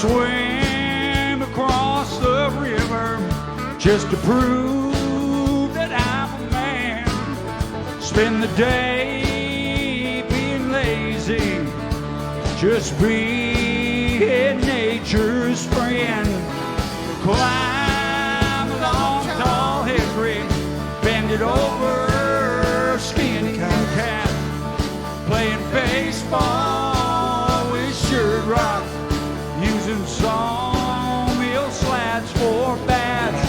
swim across the river just to prove that I'm a man. Spend the day being lazy, just being nature's friend. Climb a long, tall hickory, bend it over, skinny cat, playing baseball with shirt rock, using sawmill slats for bats,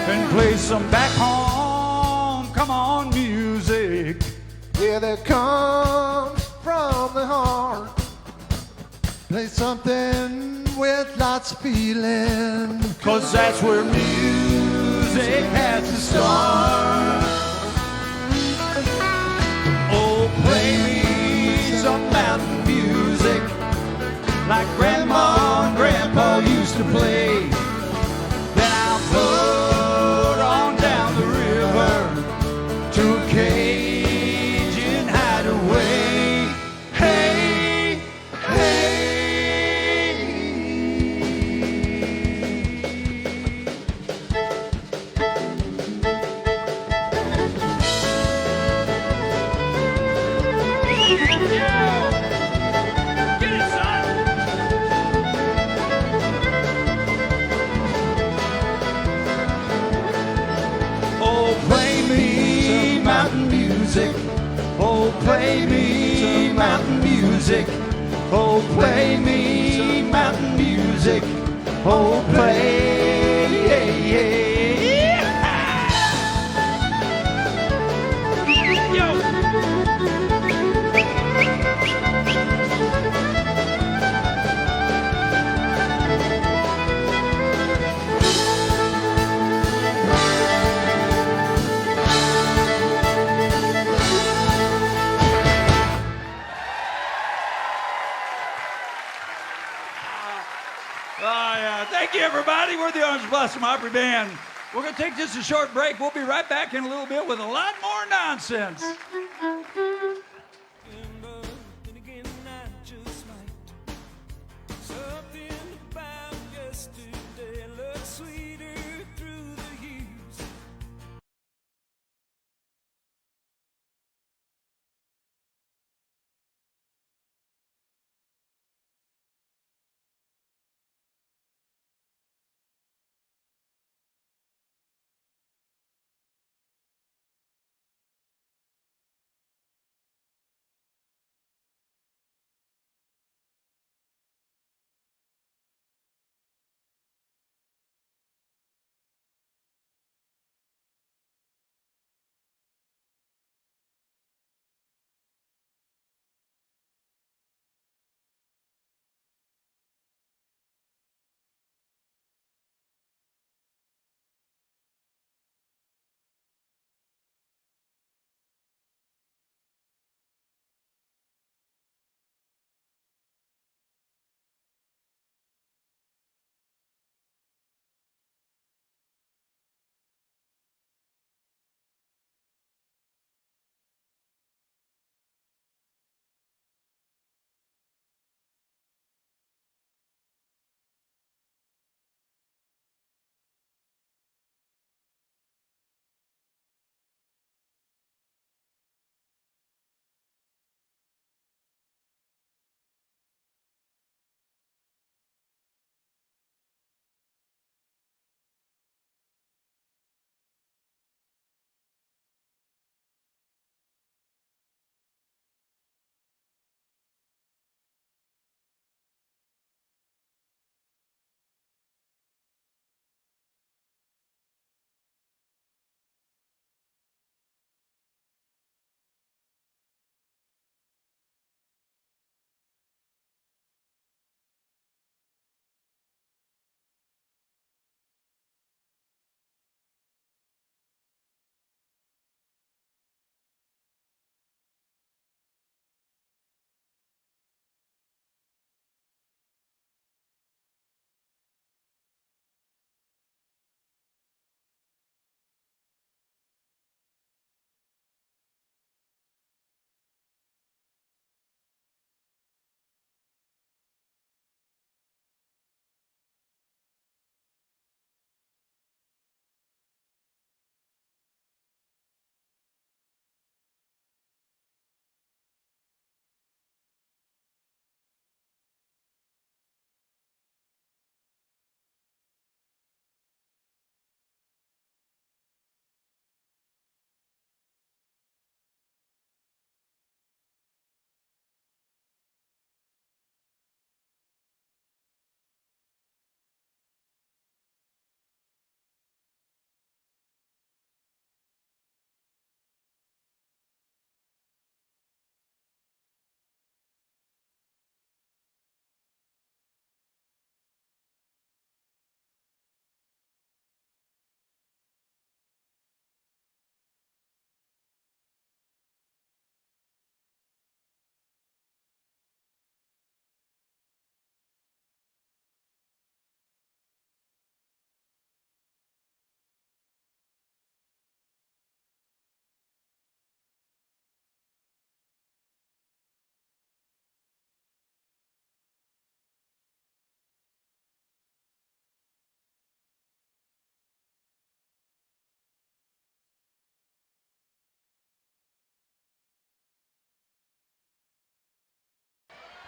and play some back home, come on music. Yeah, that comes from the heart. Play something with lots of feeling. 'Cause that's where music has to start. Oh, play me some mountain music like Grandma and Grandpa used to play. Then I'll float on down the river to a Cajun hideaway. Hey, hey. Get it, son. Oh, play me mountain music. Oh, play me mountain music. Oh, play me mountain music. Oh, play. Thank you, everybody. We're the Orange Blossom Opry Band. We're going to take just a short break. We'll be right back in a little bit with a lot more nonsense.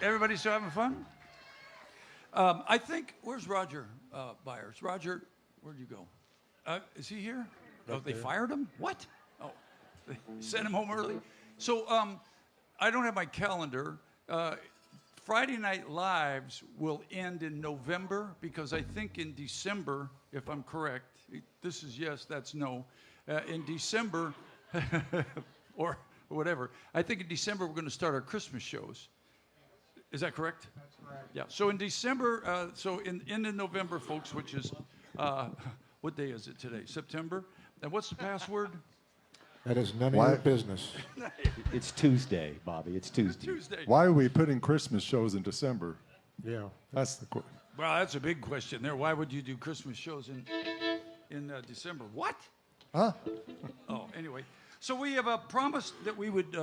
Everybody still having fun? I think, where's Roger Byers? Roger, where'd you go? Is he here? Oh, they fired him? What? Oh, they sent him home early? So I don't have my calendar. Friday Night Lives will end in November because I think in December, if I'm correct, this is yes, that's no. In December, or whatever, I think in December we're going to start our Christmas shows. Is that correct? That's correct. Yeah. So in December, so in November, folks, which is, what day is it today? September? And what's the password? That is none of your business. It's Tuesday, Bobby. It's Tuesday. Tuesday. Why are we putting Christmas shows in December? Yeah. That's the question. Well, that's a big question there. Why would you do Christmas shows in December? What? Huh? Oh, anyway. So we have promised that we would.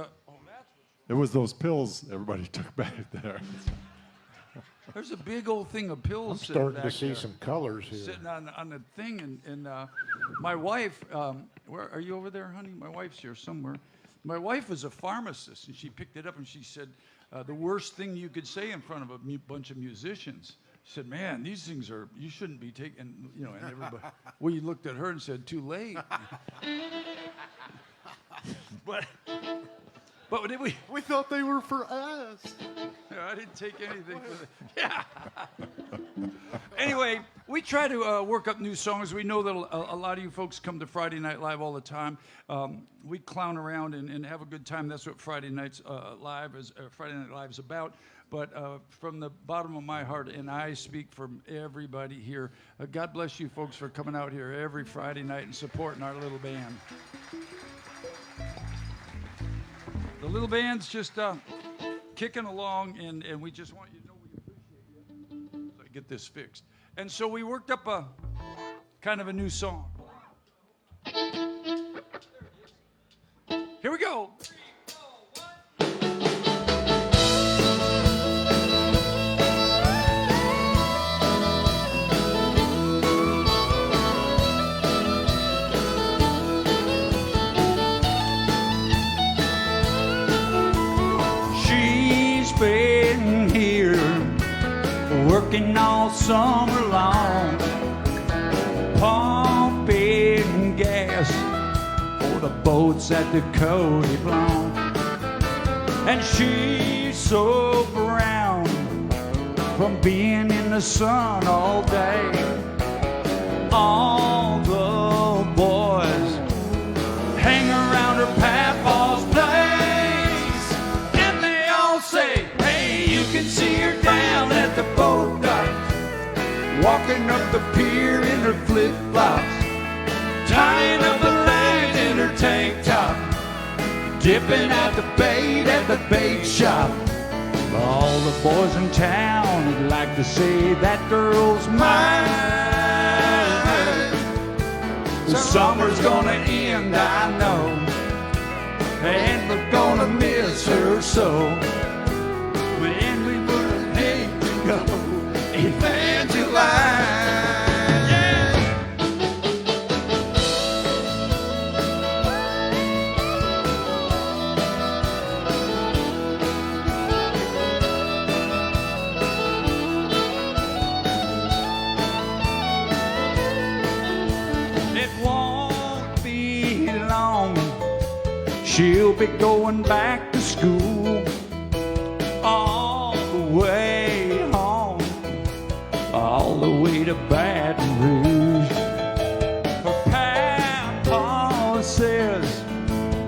It was those pills everybody took back there. There's a big old thing of pills. I'm sitting starting to back see there, some colors here. sitting on the thing, and my wife. Where are you over there, honey? My wife's here somewhere. My wife was a pharmacist, and she picked it up and she said, the worst thing you could say in front of a bunch of musicians. She said, "Man, these things are. You shouldn't be taking." You know, and everybody. We looked at her and said, "Too late." But did we? We thought they were for us. No, I didn't take anything for that. Yeah. Anyway, we try to work up new songs. We know that a lot of you folks come to Friday Night Live all the time. We clown around and have a good time. That's what Friday Night Live is about. But from the bottom of my heart, and I speak for everybody here, God bless you folks for coming out here every Friday night and supporting our little band. The little band's just kicking along, and we just want you to know we appreciate you. So I get this fixed. And so we worked up a kind of a new song. Here we go. Been here working all summer long, pumping gas for the boats at the Cody Blanc. And she's so brown from being in the sun all day. All the boys hang around her papa's place, and they all say, "Hey, you can see her down at the boat dock, walking up the pier in her flip-flops, tying up the lines in her tank top, dipping out the bait at the bait shop." All the boys in town would like to say that girl's mine. The summer's gonna end, I know, and we're gonna miss her so. When we would hate to go Evangeline. It won't be long, she'll be going back to school. All the way home, all the way to Baton Rouge. Her papa says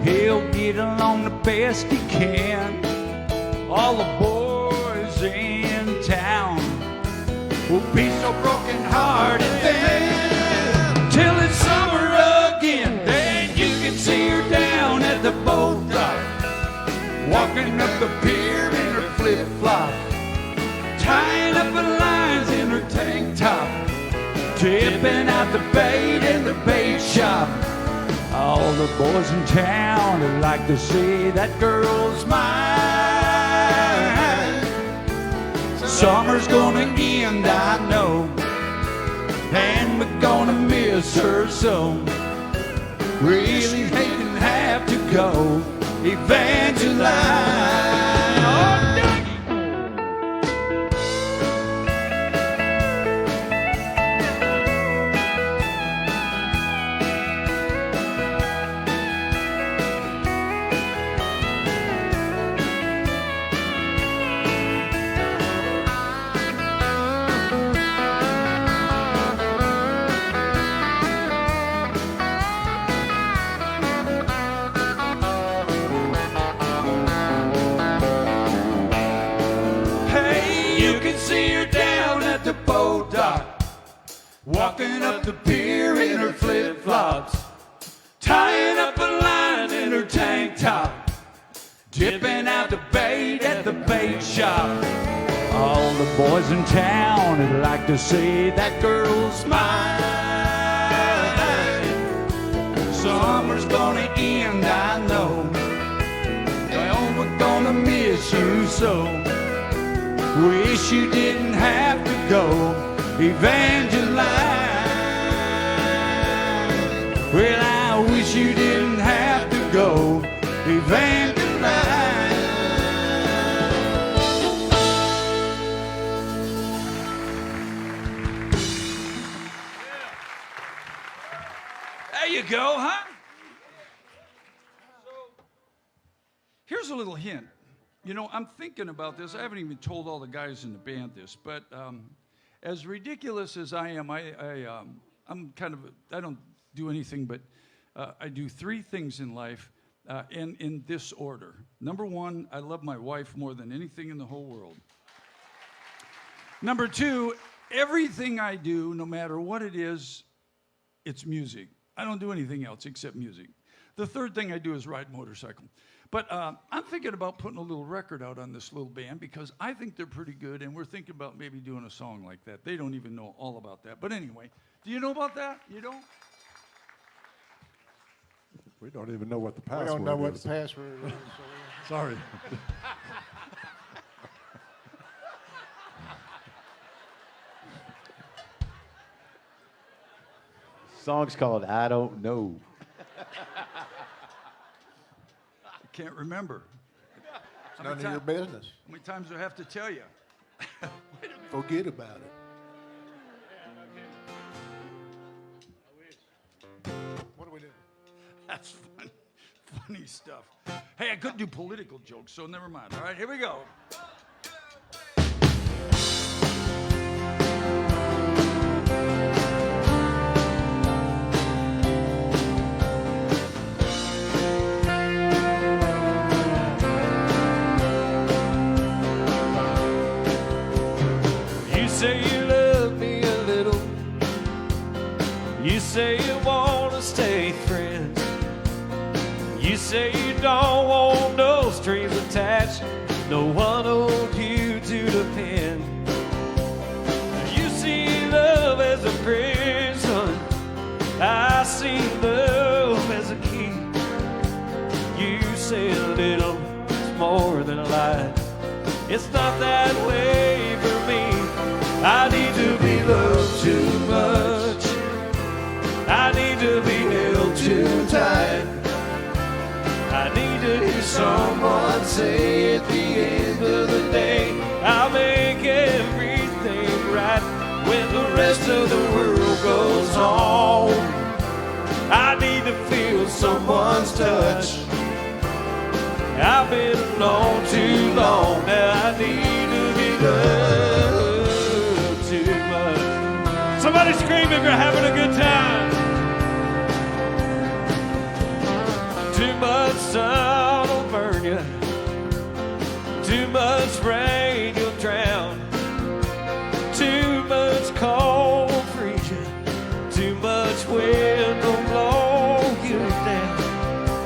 he'll get along the best he can. All the boys in town will be so broken hearted then, till it's summer again. Then you can see her down at the boat dock, walking up the pier in her flip-flop, tying up the lines in her tank top, tipping out the bait in the bait shop. All the boys in town would like to see that girl's mine. Summer's gonna end, I know, and we're gonna miss her so. Really hate to have to go Evangeline. Oh, Dougie! walking up the pier in her flip-flops, tying up a line in her tank top, dipping out the bait at the bait shop. All the boys in town would like to say that girl's mine. Summer's gonna end, I know. Well, we're gonna miss you so. Wish you didn't have to go, Evangeline. Well, I wish you didn't have to go, Evangeline. There you go, huh? So, here's a little hint. You know, I'm thinking about this. I haven't even told all the guys in the band this, but as ridiculous as I am, I'm kind of, I don't do anything, but I do 3 things in life, and in this order. Number 1, I love my wife more than anything in the whole world. Number 2, everything I do, no matter what it is, it's music. I don't do anything else except music. The third thing I do is ride motorcycle. But I'm thinking about putting a little record out on this little band because I think they're pretty good, and we're thinking about maybe doing a song like that. They don't even know all about that. But anyway, do you know about that? You don't? We don't even know what the password We don't know what is. the password is. Sorry. Song's called I Don't Know. I can't remember. It's none of your business. How many times do I have to tell you? Forget about it. What do we do? That's fun. Funny stuff. Hey, I couldn't do political jokes, so never mind. All right, here we go. You say you love me a little. You say you want to stay friends. You say you don't want no strings attached, no one hold you to depend. You see love as a prison, I see love as a key. You say a little is more than a lie. It's not that way for me. I need to be loved too much. I need to be held too tight. I need to hear someone say at the end of the day, I'll make everything right when the rest of the world goes on. I need to feel someone's touch. I've been alone too long. Now I need to be loved too much. Somebody scream if you're having a good time. Too much sun will burn you. Too much rain you'll drown. Too much cold will freeze you. Too much wind will blow you down.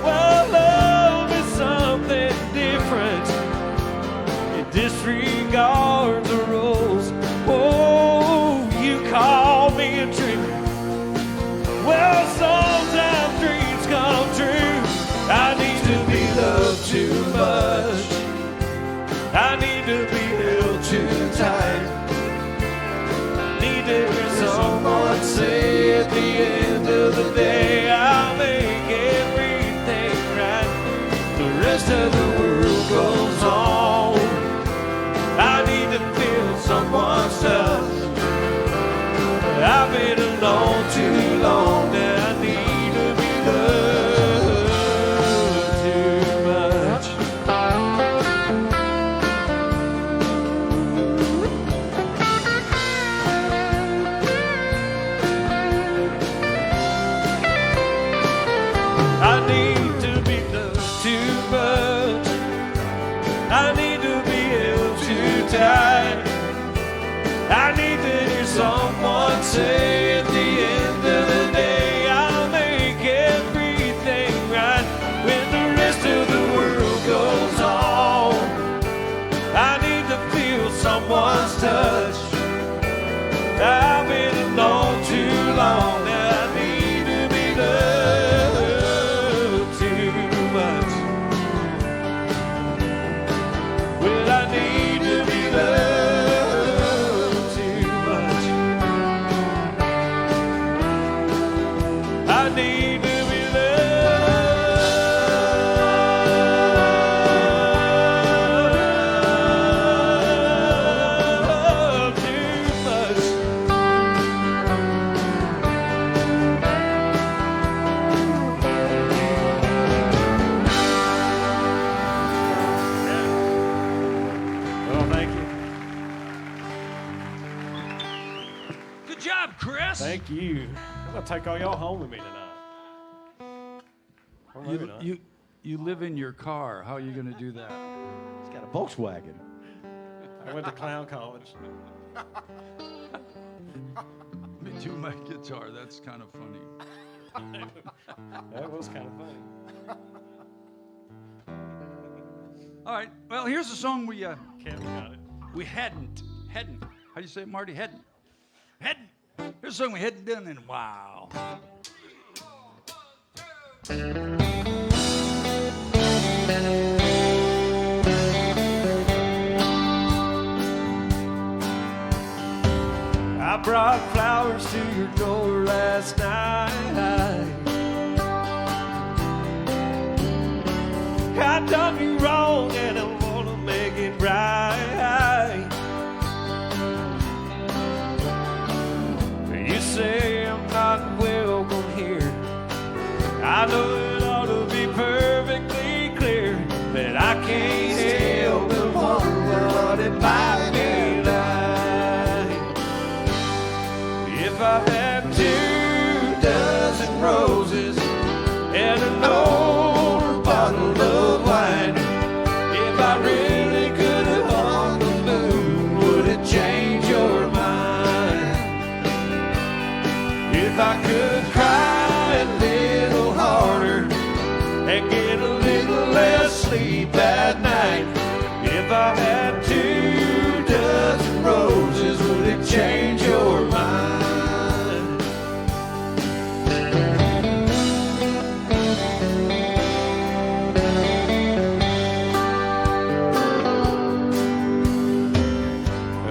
Well, love is something different. It disregards the rules. Oh, you call me a dreamer. Well, sometimes dreams come true. I need to be loved too much. I need to be held too tight. Need to hear someone say at the end of the day, I'll make everything right. The rest of the world goes on. I need to feel someone's touch. I've been alone too long. Now I need to be loved too much. I need to be loved too much. I need to be held too tight. I need to hear someone say Chris. Thank you. I'm gonna take all y'all home with me tonight. Or maybe not. You live in your car. How are you going to do that? He's got a Volkswagen. I went to clown college. Let me do my guitar. That's kind of funny. That was kind of funny. All right. Well, here's a song we Kevin got it. we hadn't. How do you say it, Marty? Hadn't. Here's a song we hadn't done in a while. I brought flowers to your door last night. I done you wrong and I wanna make it right. You say I'm not welcome here. I know it ought to be perfectly clear that I can't help but wonder what it might be like if I had 24 roses and an old bottle of wine. If I really could have hung the moon, would it change your mind? If I could cry a little harder and get a little less sleep at night, if I had 24 roses, would it change your mind?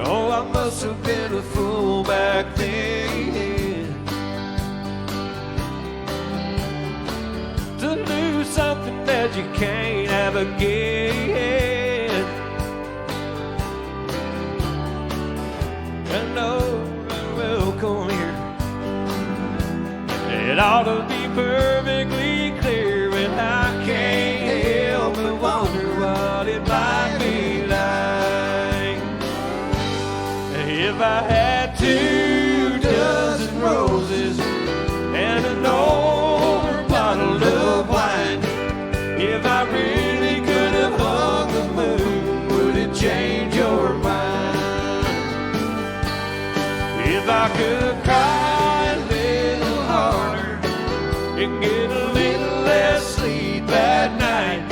Oh, I must have been a fool back then to do something that you can't have again. And know I'm welcome here. It ought to be perfectly clear, and I can't help but wonder what it might be like if I had 24 roses and an old bottle of wine. If I really could have hung the moon, would it change your mind? If I could cry a little harder and get a little less sleep at night,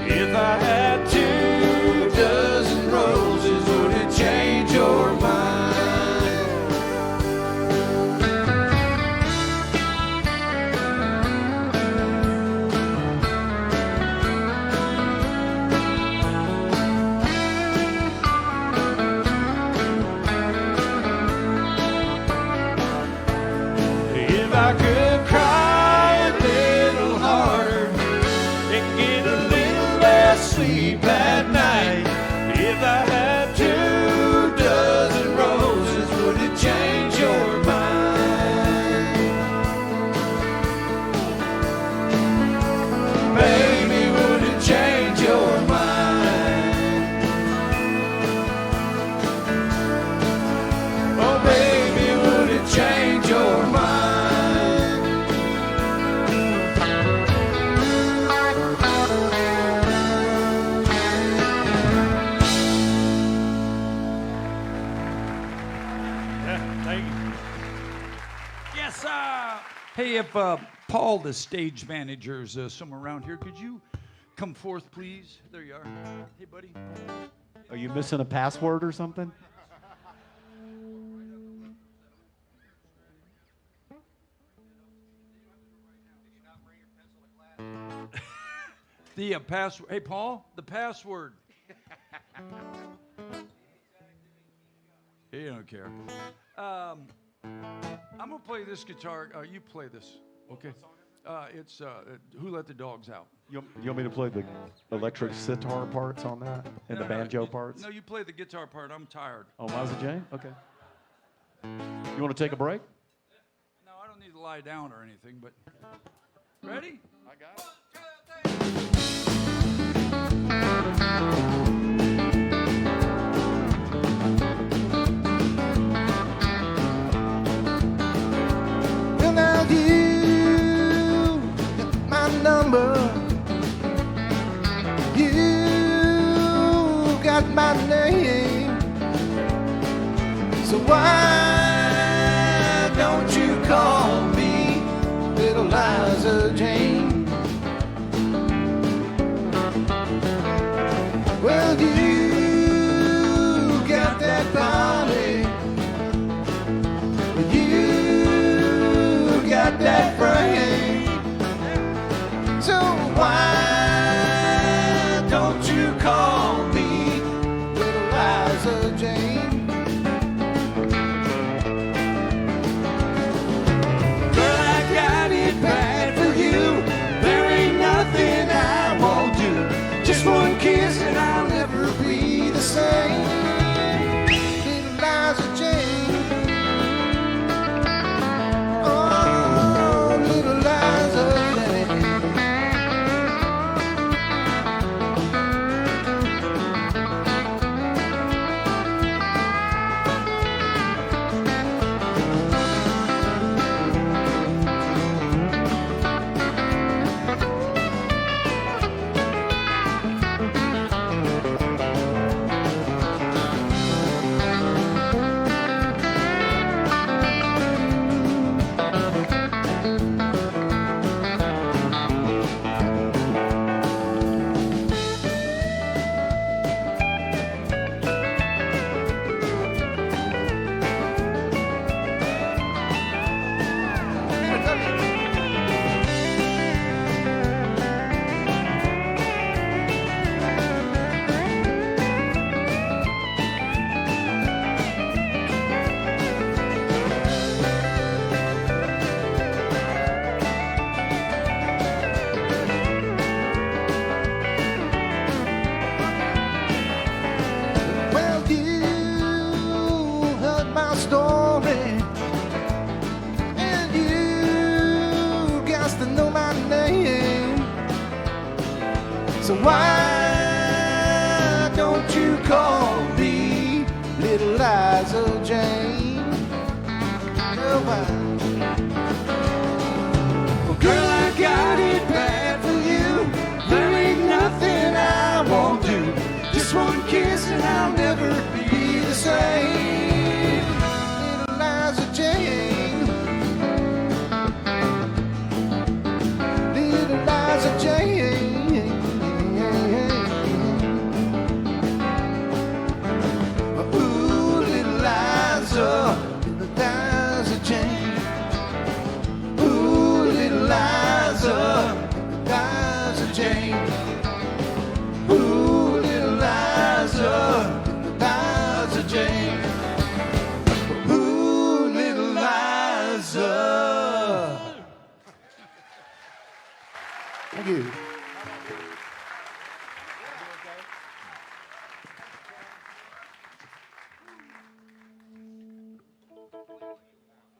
if I had 24 roses, would it change your mind? If I could cry a little harder and get a little less sleep at night, if I had 24 roses, would it change your mind? Baby, would it change your mind? Oh, baby, would it change your mind? Yeah, thank you. Yes, sir. Hey, if Paul, the stage manager, is somewhere around here, could you come forth, please? There you are. Hey, buddy. Are you missing a password or something? The password. Hey, Paul, the password. He don't care. I'm gonna play this guitar. You play this, okay? It's Who Let the Dogs Out. You want me to play the electric sitar parts on that and the banjo parts? No, you play the guitar part. I'm tired. Oh, Mazda J? Okay. You want to take a break? No, I don't need to lie down or anything, but ready? I got it. got my name. So why don't you call me Little Liza Jane? Well, you got that body, you got that frame. So why don't you call me Little Liza Jane? Girl, I got it bad for you. There ain't nothing I won't do. Just one kiss and I'll never be the same. Little Liza Jane. Oh, Little Liza Jane. Well, you heard my story, and you got to know my name. So why don't you call me Little Liza Jane? Oh, why? Well, girl, I got it bad for you. There ain't nothing I won't do. Just one kiss and I'll never be the same. Little Liza Jane. Little Liza Jane. Ooh, little Liza. Little Liza Jane. Ooh, little Liza. Liza Jane. Ooh, little Liza, Liza Jane. Ooh, little Liza. Thank you.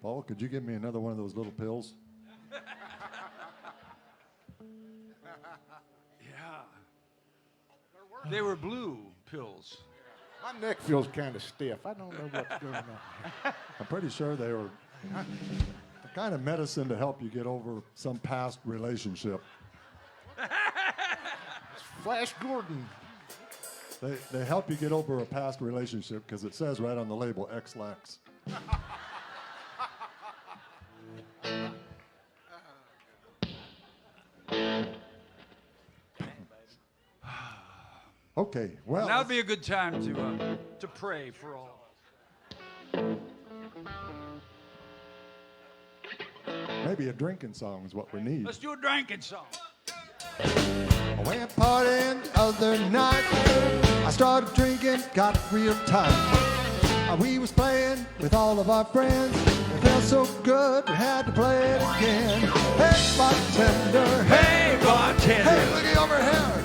Paul, could you give me another one of those little pills? Yeah. They were blue pills. My neck feels kind of stiff. I don't know what's going on. I'm pretty sure they were the kind of medicine to help you get over some past relationship. Flash Gordon. They help you get over a past relationship because it says right on the label X-Lax. Okay, well. Now would be a good time to pray for all of us. Maybe a drinking song is what we need. Let's do a drinking song. I went partying the other night. I started drinking, got real tight. We was playing with all of our friends. It felt so good, we had to play it again. Hey, bartender. Hey, bartender. Hey, looky over here.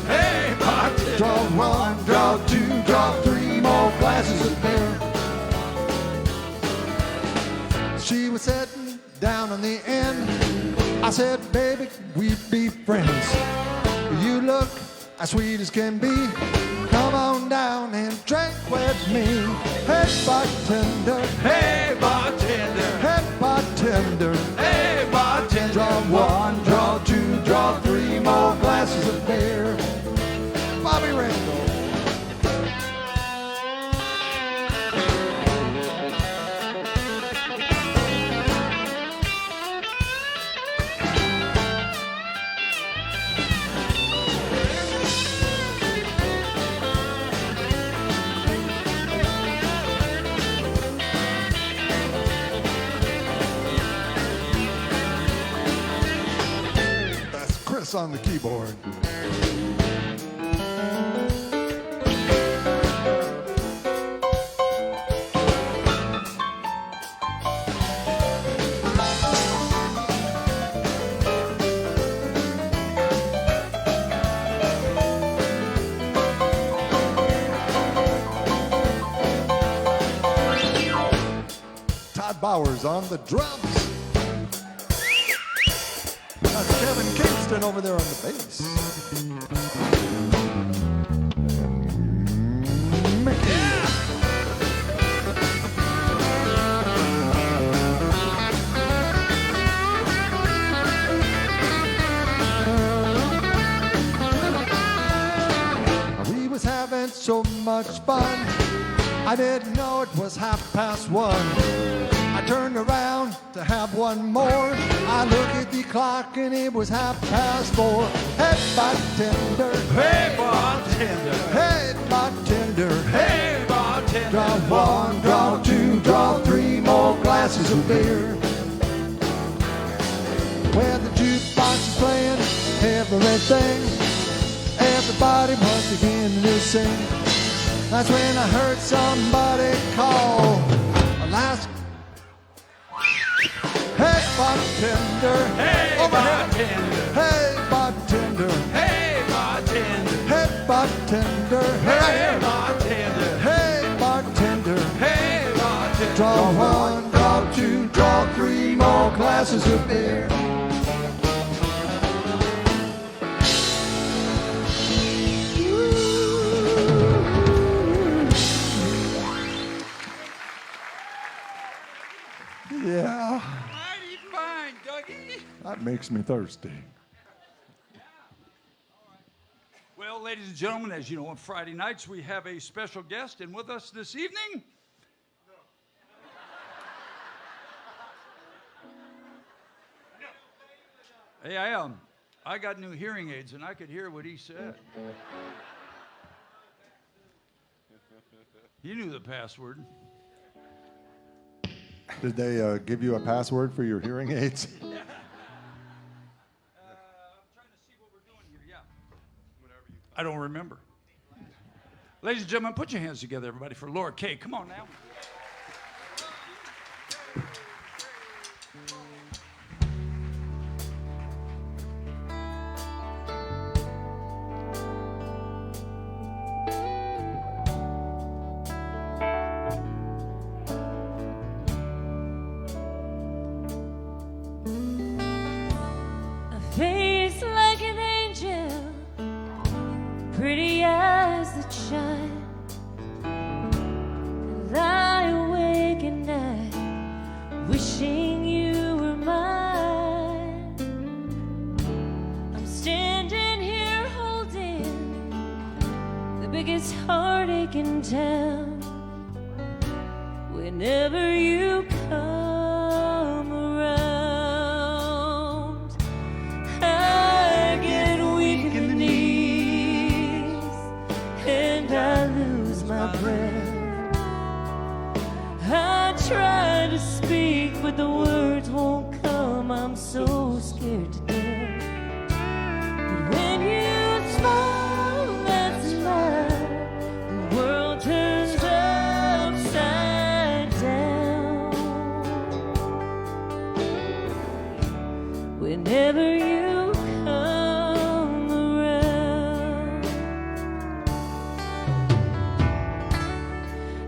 Hey, bartender. Draw one, draw two, draw three more glasses of beer. She was sitting down on the end. I said, baby, we'd be friends. You look as sweet as can be. Come on down and drink with me. Hey, bartender. Hey, bartender. Hey, bartender. Hey, bartender. Draw one, draw two, draw three more glasses of beer. Bobby Randall. Chris on the keyboard. Todd Bowers on the drums. That's Kevin Kingston over there on the bass. Mickey. We was having so much fun, I didn't know it was 1:30. I turned around to have one more. I look at the clock and it was 4:30. Hey, bartender. Hey, bartender. Hey, bartender. Hey, bartender. Draw one, draw two, draw three more glasses of beer. Where the jukebox is playing everything, everybody was beginning to sing. That's when I heard somebody call. Last. Hey, bartender. Hey, Over bartender. Here. Hey, bartender. Hey, bartender. Hey, bartender. Hey, bartender. Hey, bartender. Hey, bartender. Draw one, draw two, draw three more glasses of beer. Yeah, Mighty fine, Dougie. that makes me thirsty. Well, ladies and gentlemen, as you know, on Friday nights we have a special guest, and with us this evening. Hey, I got new hearing aids, and I could hear what he said. You knew the password. Did they give you a password for your hearing aids? I'm trying to see what we're doing here. Yeah. I don't remember. Ladies and gentlemen, put your hands together, everybody, for Laura Kay. Come on now. Face like an angel, pretty eyes that shine. Lie awake at night, wishing you were mine. I'm standing here holding the biggest heartache in town. Whenever you come around, I get weak in the knees and I lose my breath. I try to speak, but the words won't come. I'm so scared to death. But when you smile, that smile, the world turns upside down. Whenever you come around,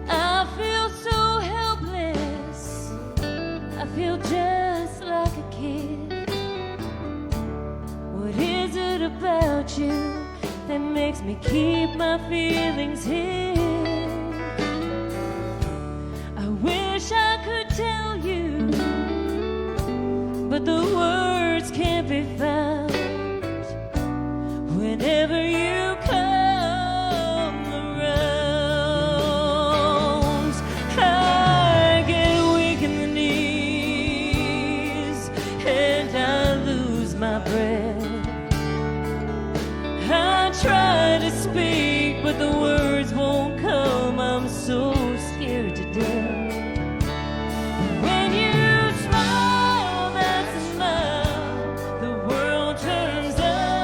I feel so helpless. I feel just like a kid. What is it about you that makes me keep my feelings hid? I wish I could tell you, but the words can't be found. Whenever you come around, I get weak in the knees and I lose my breath. I try to speak, but the words won't come. I'm so scared to death. When you smile, that's a smile, the world turns upside down.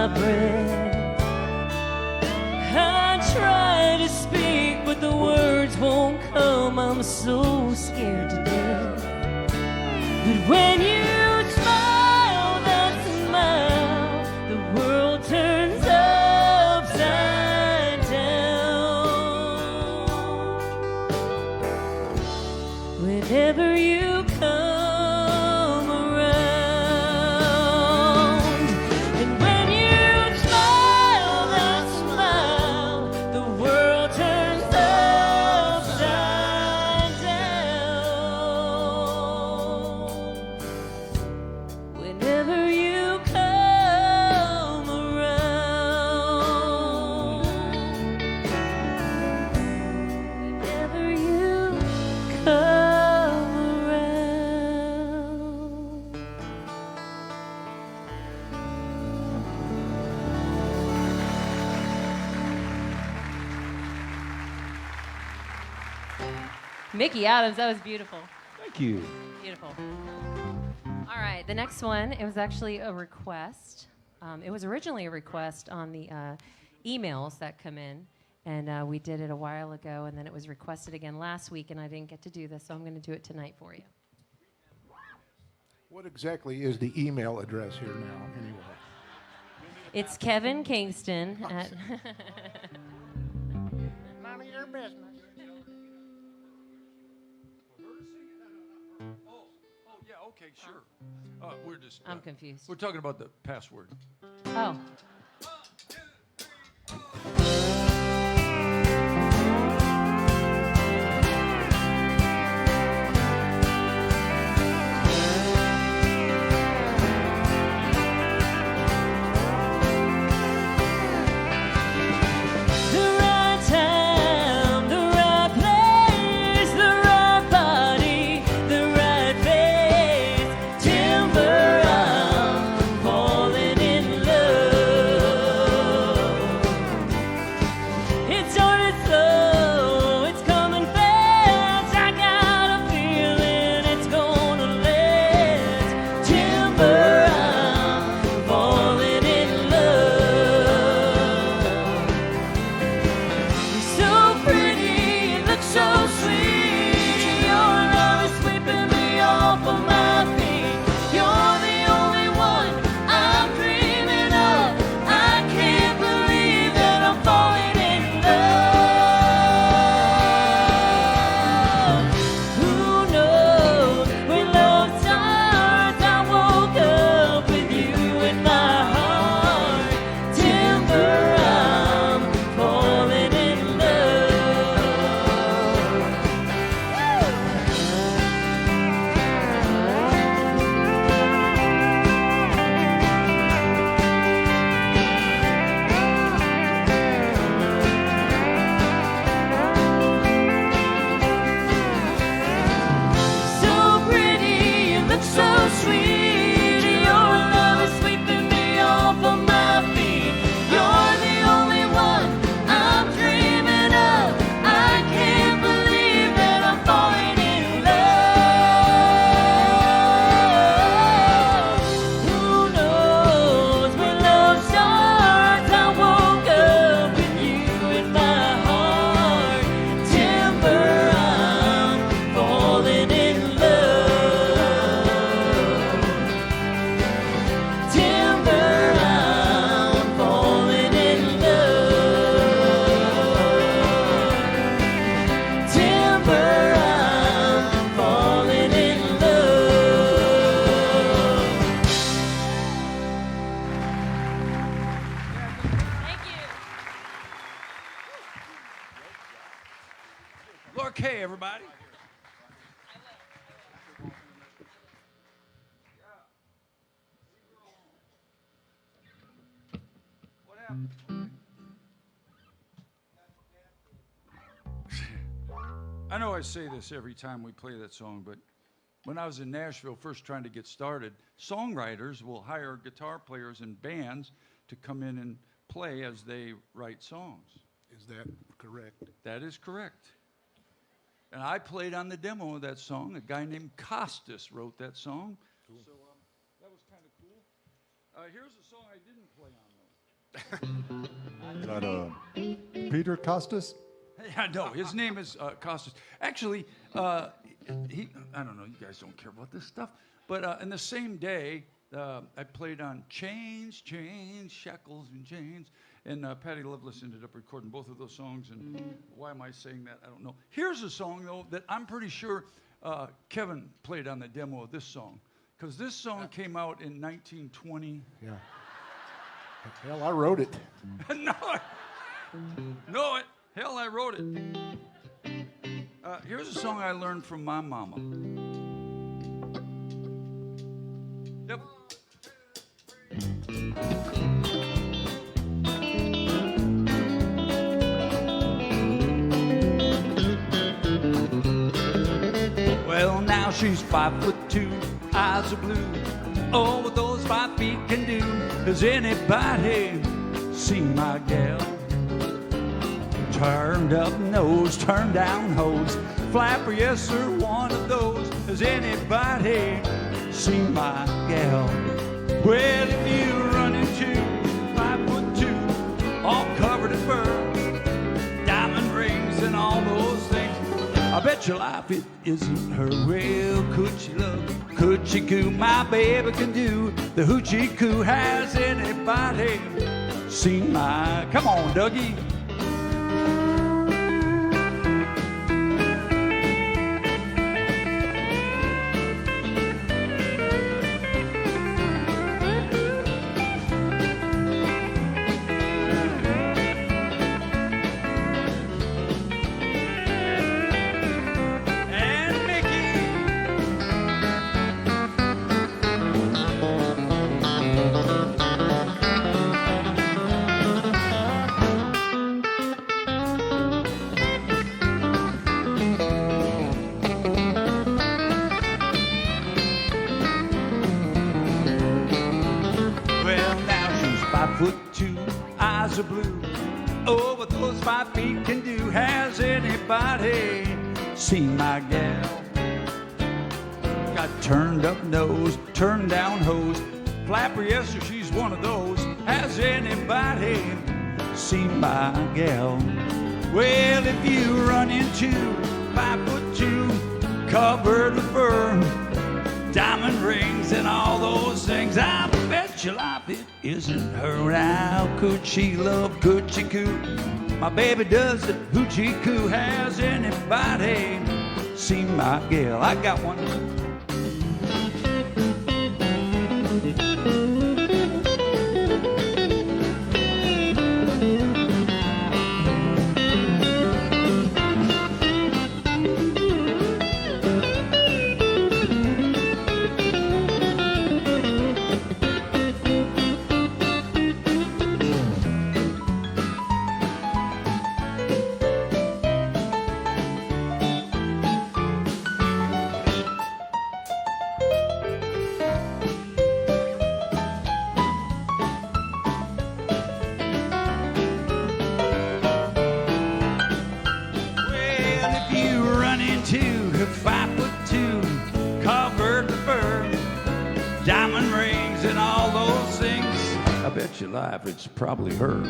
my breath. I try to speak, but the words won't come. I'm so scared to death. But when you smile, that smile, the world turns upside down. Whenever you come around, and when you smile, that smile, the world turns upside down. Whenever you come around, whenever you come around. Mickey Adams, that was beautiful. Thank you. Beautiful. All right, the next one, it was actually a request. It was originally a request on the emails that come in, and we did it a while ago, and then it was requested again last week, and I didn't get to do this, so I'm going to do it tonight for you. What exactly is the email address here now, anyway? It's Kevin Kingston at... None of your business. Oh, yeah, okay, sure. We're just... I'm confused. We're talking about the password. Oh. The right time, the right place, the right body, the right face. Timber, I'm falling in love. It started slow, it's coming fast. I got a feeling it's gonna last. Timber, I'm falling in love. You're so pretty, you look so sweet. Your love is sweeping me off of my feet. You're the only one I'm dreaming of. I can't believe that I'm falling in love. Who knows when love starts? I woke up with you in my heart. Timber, I'm falling in love. So pretty, you look so sweet. Your love is sweeping me off of my feet. You're the only one I'm dreaming of. I can't believe that I'm falling in love. Who knows when love starts? I woke up with you in my heart. Timber, I'm falling in love. Timber, I'm falling in love. Timber, I'm falling in love. Thank you. Laura Kay, everybody. What happened? I know I say this every time we play that song, but when I was in Nashville first trying to get started, songwriters will hire guitar players and bands to come in and play as they write songs. Is that correct? That is correct. And I played on the demo of that song. A guy named Costas wrote that song. Cool. So that was kind of cool. Here's a song I didn't play on, though. That, Peter Costas? Yeah, no, his name is Costas. Actually, I don't know, you guys don't care about this stuff, but in the same day, I played on Chains, Shackles and Chains, and Patty Loveless ended up recording both of those songs, and why am I saying that? I don't know. Here's a song, though, that I'm pretty sure Kevin played on the demo of this song, because this song came out in 1920. Yeah. Hell, I wrote it. No, hell, I wrote it. Here's a song I learned from my mama. Yep. Well, now she's 5'2", eyes are blue. Oh, what those 5 feet can do. Has anybody seen my gal? Turned up nose, turned down hose, flapper, yes sir, one of those. Has anybody seen my gal? Well, if you run into 5'2", all covered in fur, diamond rings and all those things, I bet your life it isn't her. Well, could she love, could she coo? My baby can do the hoochie coo. Has anybody seen my, come on Dougie. Eyes are blue. Oh, what those 5 feet can do. Has anybody seen my gal? Got turned up nose, turned down hose, flapper, yes sir, she's one of those. Has anybody seen my gal? Well, if you run into 5'2", covered with fur, diamond rings and all those things, I bet your life it isn't her. Now, could she love, could she coo? My baby does the hoochie coo. Has anybody seen my gal? I got one. Your life, it's probably her.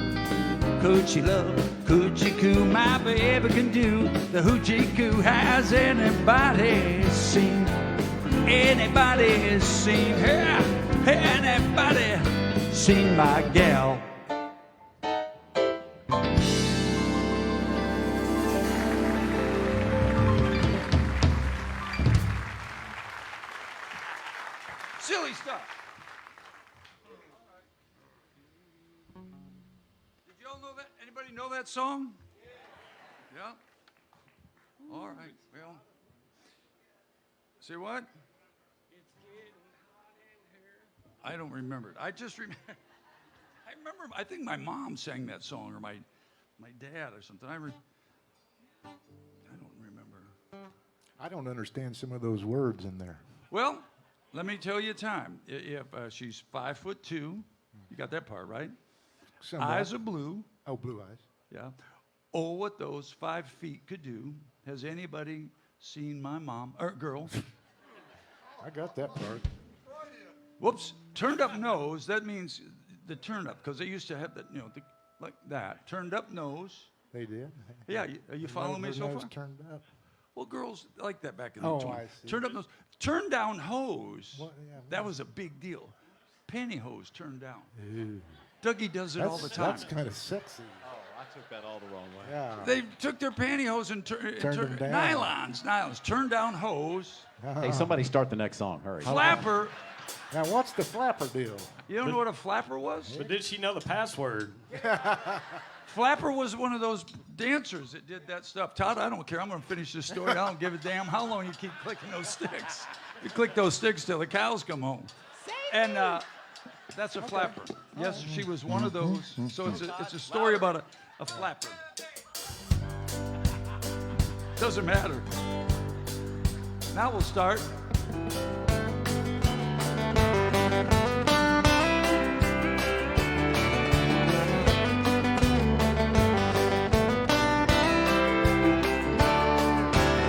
Could she love, could she coo? My baby can do the hoochie coo. Has anybody seen her? Anybody seen my gal? Silly stuff. Know that? Anybody know that song? Yeah. All right. Well, say what? It's getting hot in here. I don't remember it. I just remember. I remember. I think my mom sang that song, or my dad, or something. I don't remember. I don't understand some of those words in there. Well, let me tell you time. If she's 5'2", you got that part right. Somewhat. Eyes are blue. Oh, blue eyes. Yeah. Oh, what those 5 feet could do. Has anybody seen my mom or girl? I got that part. Whoops. Turned up nose. That means the turn up, because they used to have that, like that, turned up nose. They did. Yeah, are you following me Her so nose far? turned up. Well, girls like that back in the Oh, 20s. I see. Turned up nose. Turned down hose. What? Yeah, that was a big deal. Pantyhose turned down. Dougie does it all the time. That's kind of sexy. Oh, I took that all the wrong way. Yeah. They took their pantyhose and Turned them down. nylons, turned down hose. Hey, somebody start the next song. Hurry. Flapper. Now, what's the flapper deal? You don't know what a flapper was? But did she know the password? Flapper was one of those dancers that did that stuff. Todd, I don't care. I'm going to finish this story. I don't give a damn how long you keep clicking those sticks. You click those sticks till the cows come home. And that's a flapper. Yes, she was one of those. So it's a story about a flapper. Doesn't matter. Now we'll start.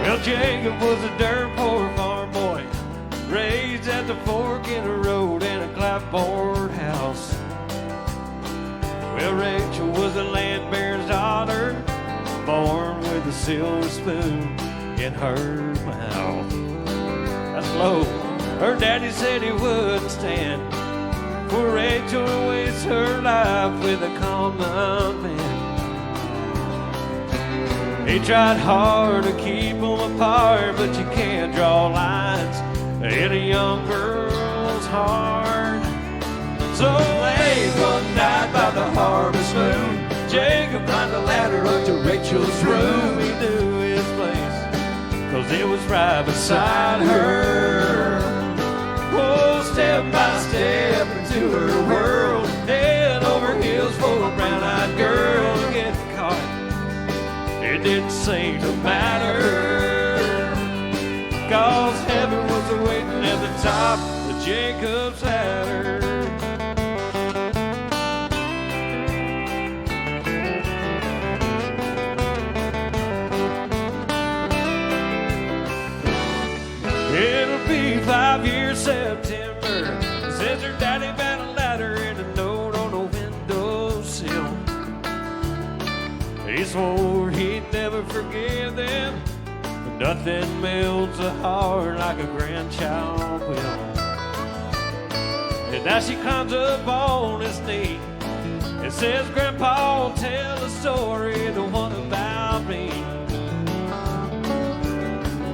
Well, Jacob was a dirt poor farm boy, raised at the fork in a road in a clapboard house. Well, Rachel was a land baron's daughter, born with a silver spoon in her mouth. That's low. Her daddy said he wouldn't stand for Rachel to waste her life with a common man. He tried hard to keep them apart, but you can't draw lines in a young girl's heart. So late one night by the harvest moon, Jacob climbed the ladder up to Rachel's room. He knew his place, 'cause it was right beside her. Oh, step by step into her world, head over heels for a brown-eyed girl. Getting caught, it didn't seem to matter, 'cause heaven was waiting at the top of Jacob's ladder. It'll be 5 years September since her daddy found a ladder and a note on a windowsill. He swore he'd never forgive them, but nothing melts a heart like a grandchild will. And now she climbs up on his knee and says, Grandpa, tell a story, the one about me.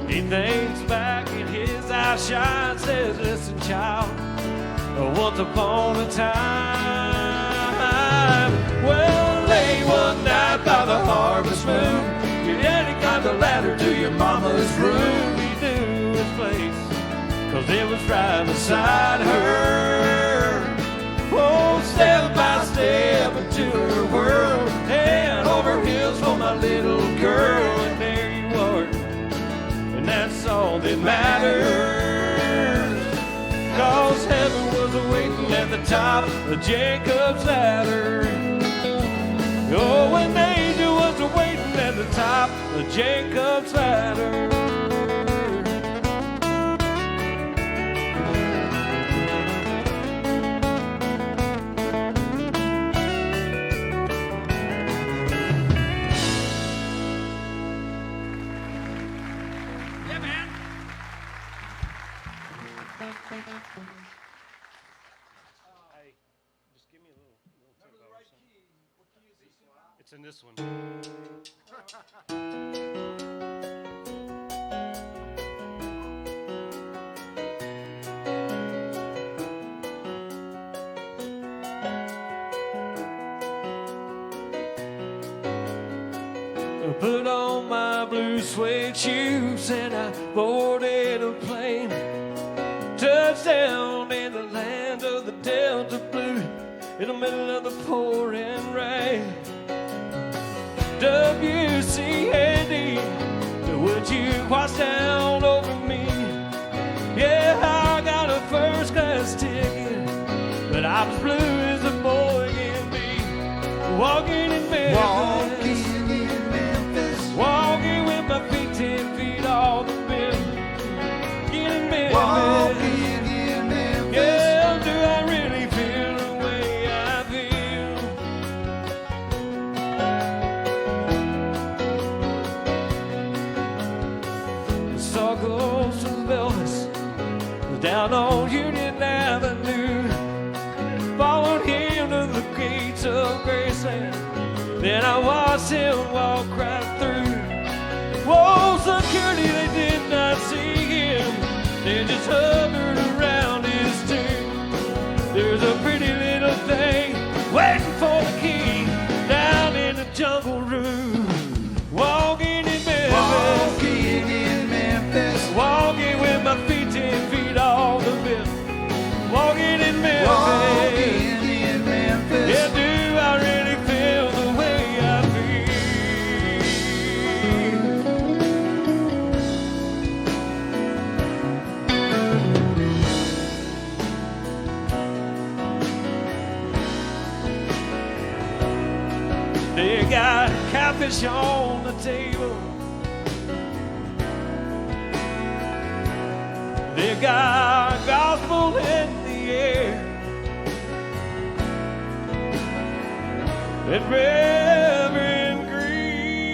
He thinks back and his eyes shine, says, listen, child, once upon a time. Well, late one night by the harvest moon, your daddy climbed the ladder to your mama's room. He knew his place, 'cause it was right beside her. Oh, step by step into her world, head over heels for my little girl. And there you are, and that's all that matters, 'cause heaven was waiting at the top of Jacob's ladder. Oh, an angel was waiting at the top of Jacob's ladder. Yeah, man. Hey, just give me a little tempo. What key is this in now? It's in this one. I put on my blue suede shoes and I boarded a plane. Touchdown in the land of the Delta Blue, in the middle of the pouring rain. WCAD, would you watch down over me? Yeah, I got a first class ticket, but I was blue as a boy can be. Walking in Memphis, walking with my feet 10 feet off the bed. In Memphis, yeah, do I really feel the way I down on Union Avenue. Followed him to the gates of Graceland. Then I watched him walk right through. Whoa, security, they did not see him. They just hovered around his tomb. There's a pretty little thing waiting for the king down in the jungle room. Walking in Memphis. Walking in Memphis. Walking with my feet 10 feet off the bed. Walking in Memphis. Walking in Memphis. Yeah, do I really feel the way I feel? They got catfish on the table. They got gospel in the air. And Reverend Green,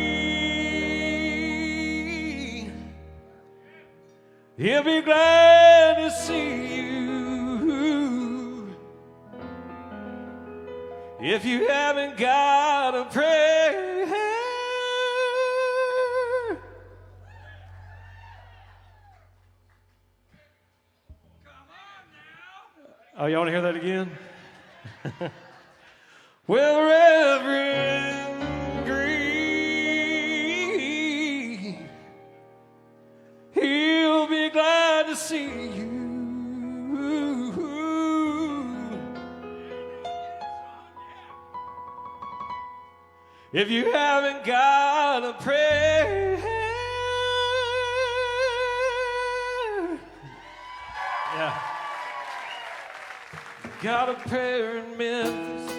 he'll be glad to see you. If you haven't got a prayer, oh, you want to hear that again? Well, Reverend Green, he'll be glad to see you. If you haven't got a prayer, yeah. Got a prayer in Memphis.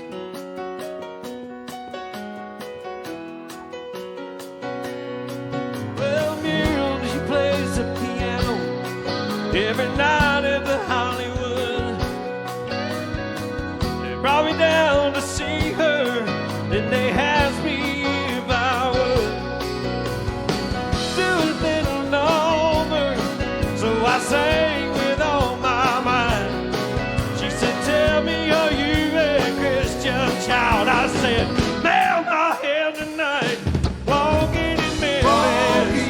Well, Muriel, she plays the piano every night at the Hollywood. They brought me down to see her, and they asked me if I would do a little number. So I sang with all my mind. She said, tell me, are you a Christian child? I said, nail my head tonight. Walking in Memphis. Walking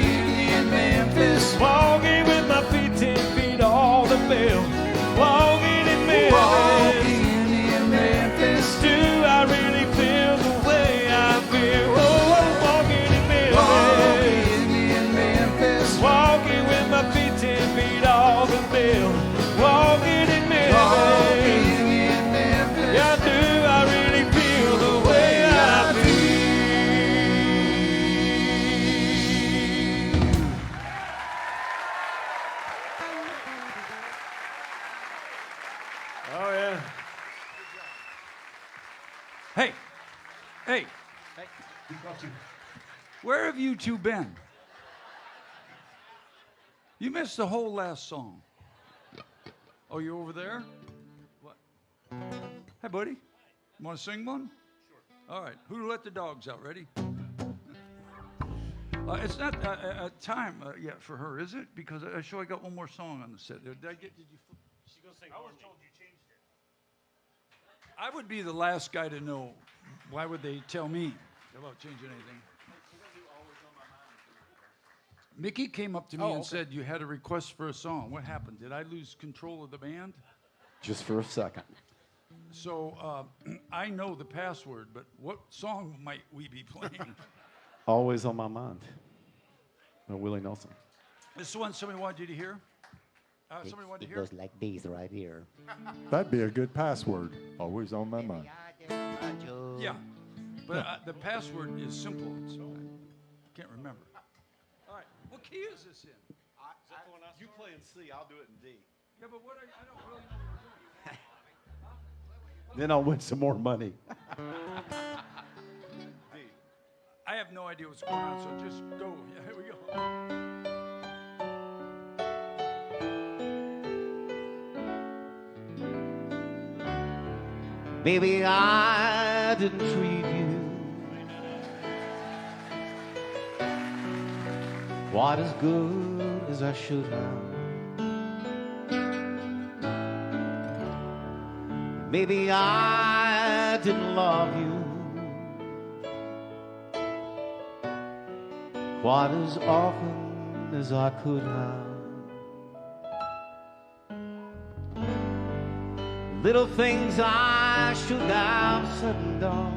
in Memphis. Walking with my feet 10 feet off the bell. Walking in Memphis. Walking in Memphis. Do I really feel the way I feel? Oh, walking in Memphis. Walking in Memphis. Walking with my feet 10 feet off the bell. Walking in Memphis. Walking in Memphis. Yeah, do I really feel the way I feel? Oh, yeah. Hey, hey, where have you two been? You missed the whole last song. Oh, you over there? What? Hey, buddy. You want to sing one? Sure. All right. Who let the dogs out? Ready? It's not time yet for her, is it? Because I sure I got one more song on the set. Did you? She's gonna sing. I was told you changed it. I would be the last guy to know. Why would they tell me about changing anything? Mickey came up to me and said you had a request for a song. What happened? Did I lose control of the band? Just for a second. So I know the password, but what song might we be playing? Always on my mind. No, Willie Nelson. This is one somebody wanted you to hear? Somebody wanted to It hear? goes like this right here. That'd be a good password. Always on my mind. Yeah, but the password is simple, so I can't remember. All right, what key is this in? You play in C, I'll do it in D. Yeah, but what I don't really know what we're doing. Then I'll win some more money. I have no idea what's going on, so just go. Yeah, here we go. Baby, I didn't treat you quite as good as I should have. Maybe I didn't love you quite as often as I could have. Little things I should have said and done,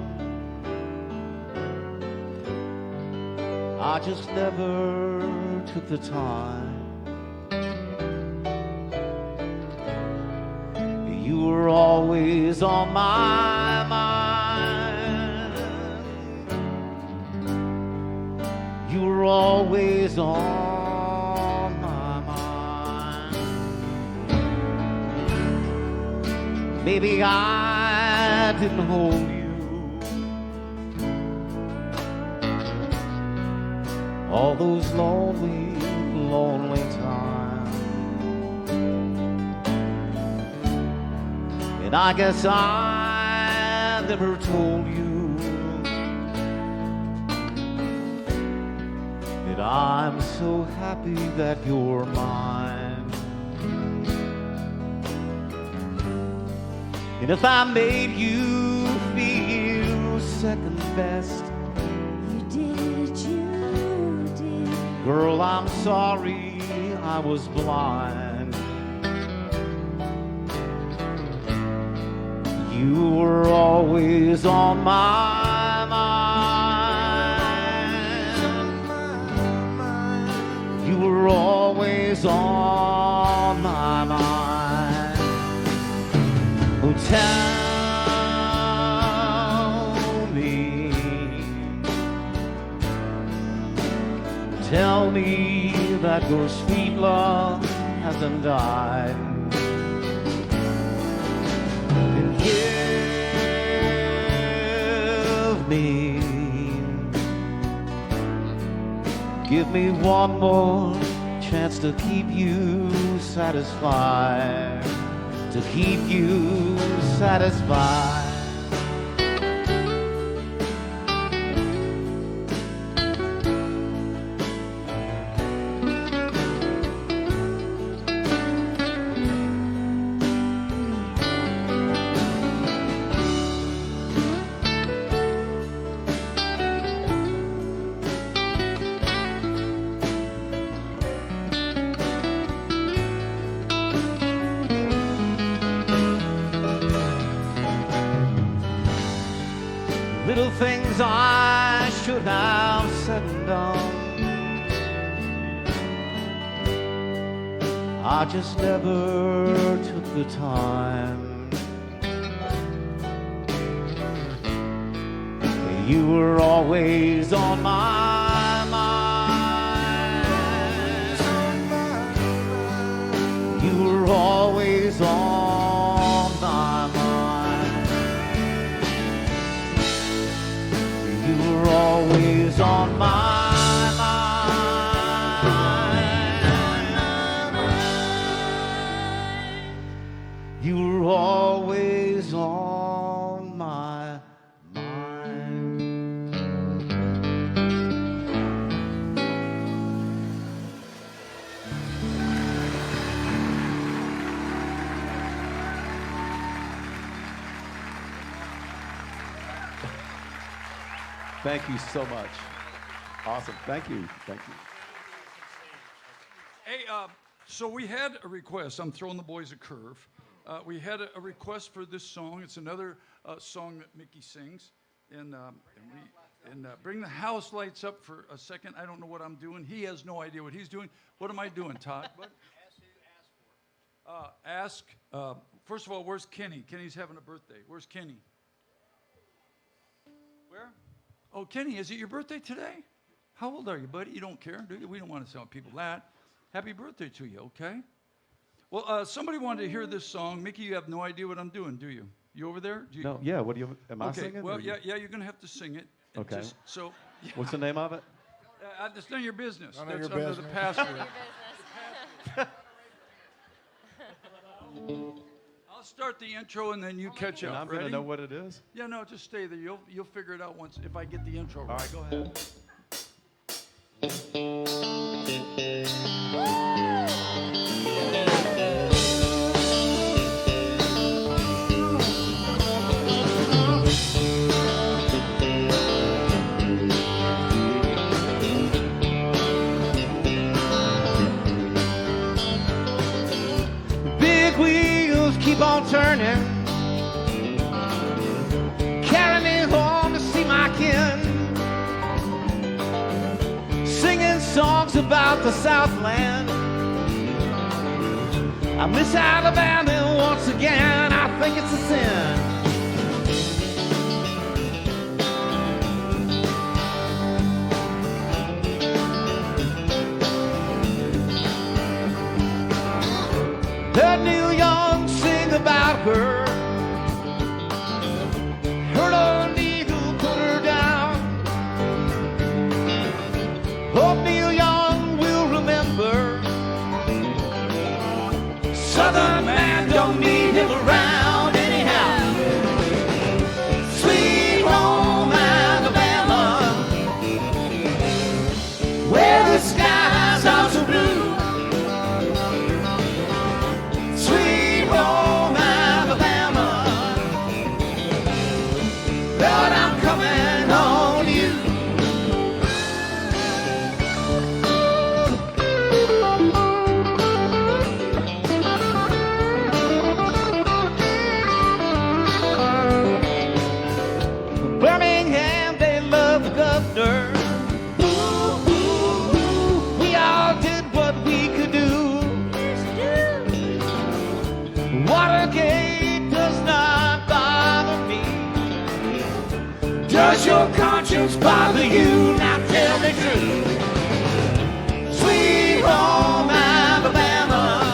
I just never took the time. You were always on my mind. You were always on my mind. Maybe I didn't hold you all those lonely, lonely times. And I guess I never told you that I'm so happy that you're mine. And if I made you feel second best, girl, I'm sorry I was blind. You were always on my mind. You were always on my mind. Oh, tell me that your sweet love hasn't died. And give me one more chance to keep you satisfied, to keep you satisfied. Little things I should have said and done, I just never took the time. You were always on my mind. You were always on my mind. You were always on my mind. You were always on my mind. Thank you so much. Awesome. Thank you. Thank you. Hey, so we had a request. I'm throwing the boys a curve. We had a request for this song. It's another song that Mickey sings. And bring the house lights up for a second. I don't know what I'm doing. He has no idea what he's doing. What am I doing, Todd? What? First of all, where's Kenny? Kenny's having a birthday. Where's Kenny? Where? Oh, Kenny, is it your birthday today? How old are you, buddy? You don't care, do you? We don't want to tell people that. Happy birthday to you, okay? Well, somebody wanted to hear this song. Mickey, you have no idea what I'm doing, do you? You over there? Do you? No, yeah, what do you, am I okay, singing? well, yeah, you're going to have to sing it. Okay. Just, so, yeah. What's the name of it? It's none of your business. None of That's your under business. the password. I'll start the intro and then you catch And up. I'm going to Ready? know what it is? Yeah, no, just stay there. You'll figure it out once if I get the intro right. All right, go ahead. wheels keep on turning, carry me home to see my kin, singing songs about the Southland. I miss Alabama once again, I think it's a sin. Heard Neil Young sing about her, heard old Neil put her down. Hope Neil Young will remember, Southern man don't need him around anyhow. Sweet home Alabama, where the skies are so blue. Sweet home Alabama, Lord, I'm coming home to you. Birmingham, they love the governor. We all did what we could do. Watergate does not bother me. Does your conscience bother you? Now tell me true. Sweet home Alabama,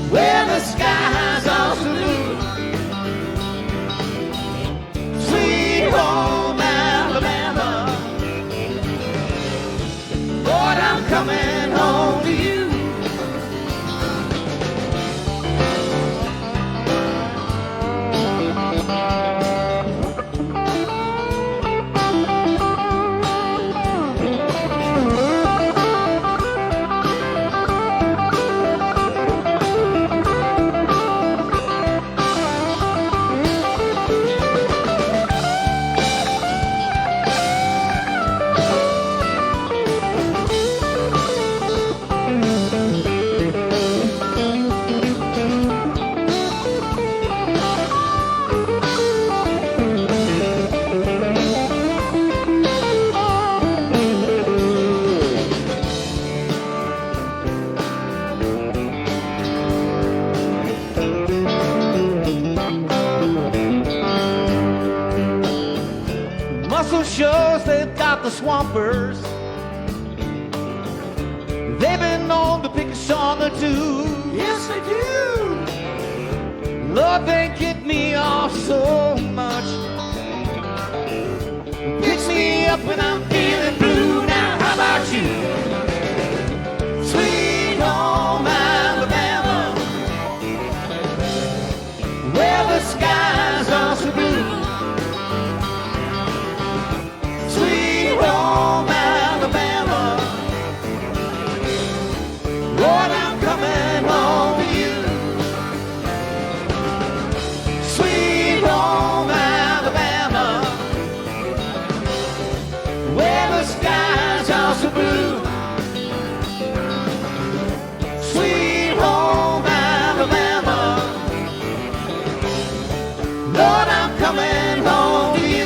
where the skies are so blue. Sweet home Alabama, Lord, I'm coming home to you. Muscle shows they've got the swampers. They've been known to pick a song or two. Yes, they do. Lord, they get me off so much. Picks me up when I'm feeling blue. Now, how about you? Sweet home Alabama, where the skies are so blue. Sweet home Alabama, Lord, I'm coming home to you. Sweet home Alabama, where the skies are so blue. Sweet home Alabama, Lord, I'm coming home to you.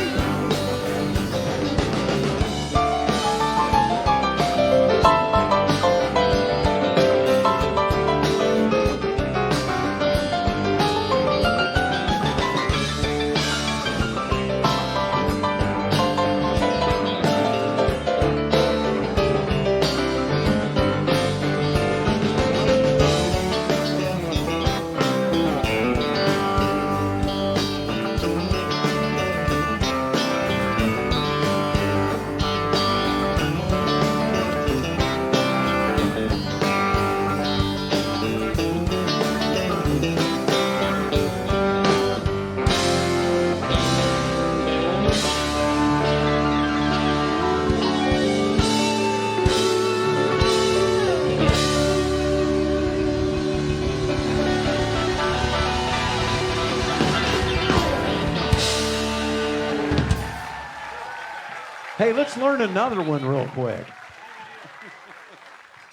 Hey, let's learn another one real quick.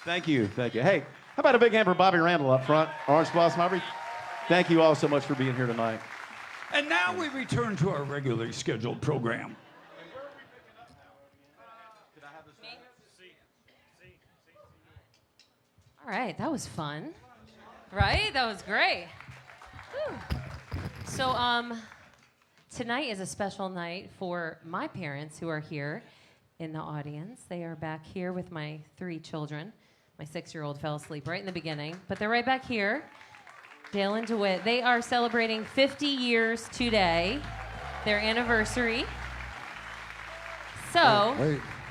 Thank you. Hey, How about a big hand for Bobby Randall up front, Orange Blossom Aubrey? Thank you all so much for being here tonight. And now we return to our regularly scheduled program. All right, that was fun. Right? That was great. Whew. So, tonight is a special night for my parents who are here in the audience. They are back here with my 3 children. My 6-year-old fell asleep right in the beginning, but they're right back here. Dale and DeWitt. They are celebrating 50 years today, their anniversary. So,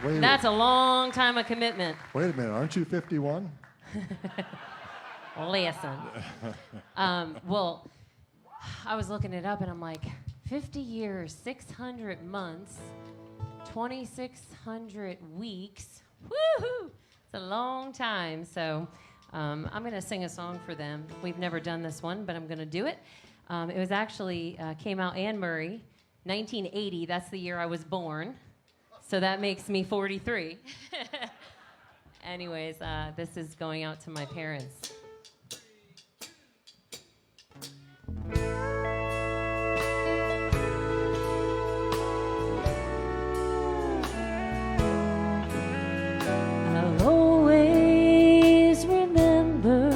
Wait. that's a long time of commitment. Wait a minute, aren't you 51? Listen. Well, I was looking it up and I'm like, 50 years, 600 months, 2,600 weeks. Woohoo! It's a long time. So I'm going to sing a song for them. We've never done this one, but I'm going to do it. It was actually, came out Anne Murray, 1980. That's the year I was born. So that makes me 43. Anyways, this is going out to my parents. I'll always remember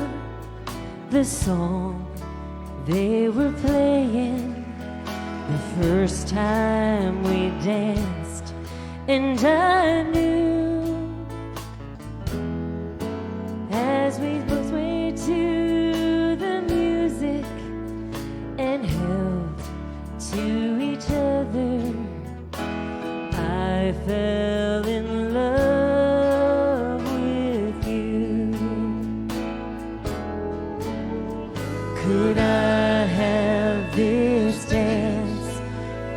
the song they were playing the first time we danced, and I knew as we both swayed to the music and held to each other, I fell in love with you. Could I have this dance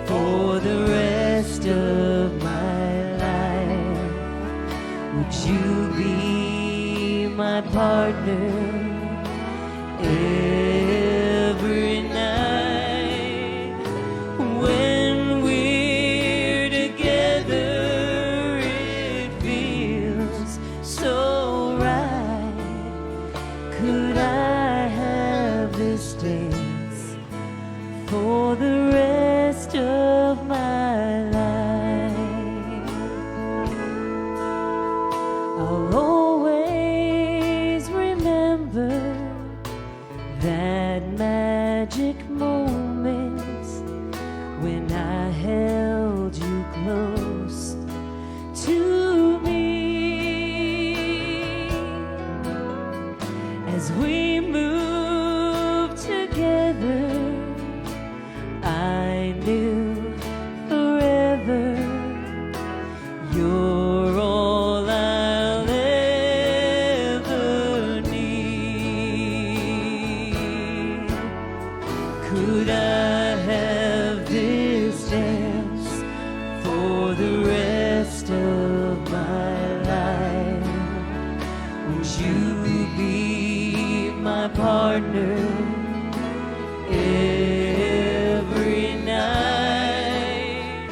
for the rest of my life? Would you be my partner every night? When we're together, it feels so right. Could I have this dance for the rest of my life? I'll always remember that magic moment when I held you close to me. As we moved together, I knew forever you're all I'll ever need. Could I have this dance for the rest of my life? Would you be my partner every night?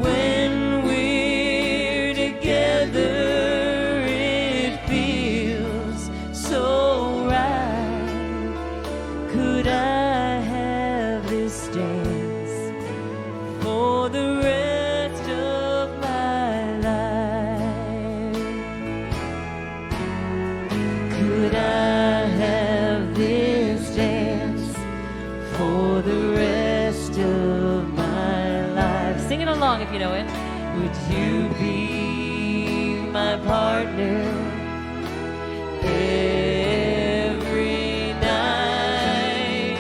When we're together, it feels so right. Could I have this dance for the rest of my life? Could I have this dance for the rest of my life? Sing it along if you know it. Would you be my partner every night?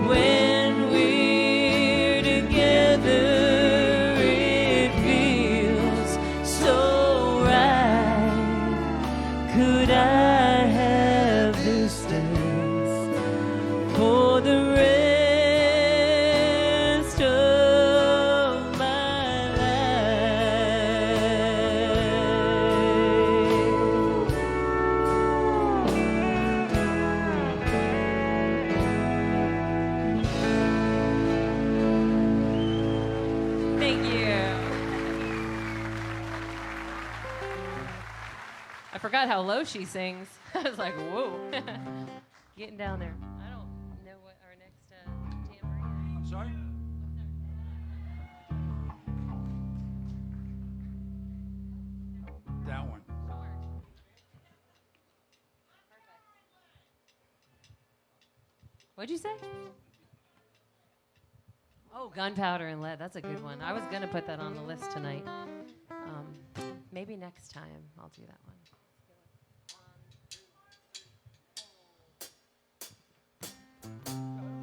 When we're together, it feels so right. Could I have this dance for the rest of my life? Thank you. I forgot how low she sings. I was like, whoa. Getting down there. I don't know what our next tambourine I'm sorry? That one. What'd you say? Oh, Gunpowder and Lead. That's a good one. I was going to put that on the list tonight. Maybe next time I'll do that one.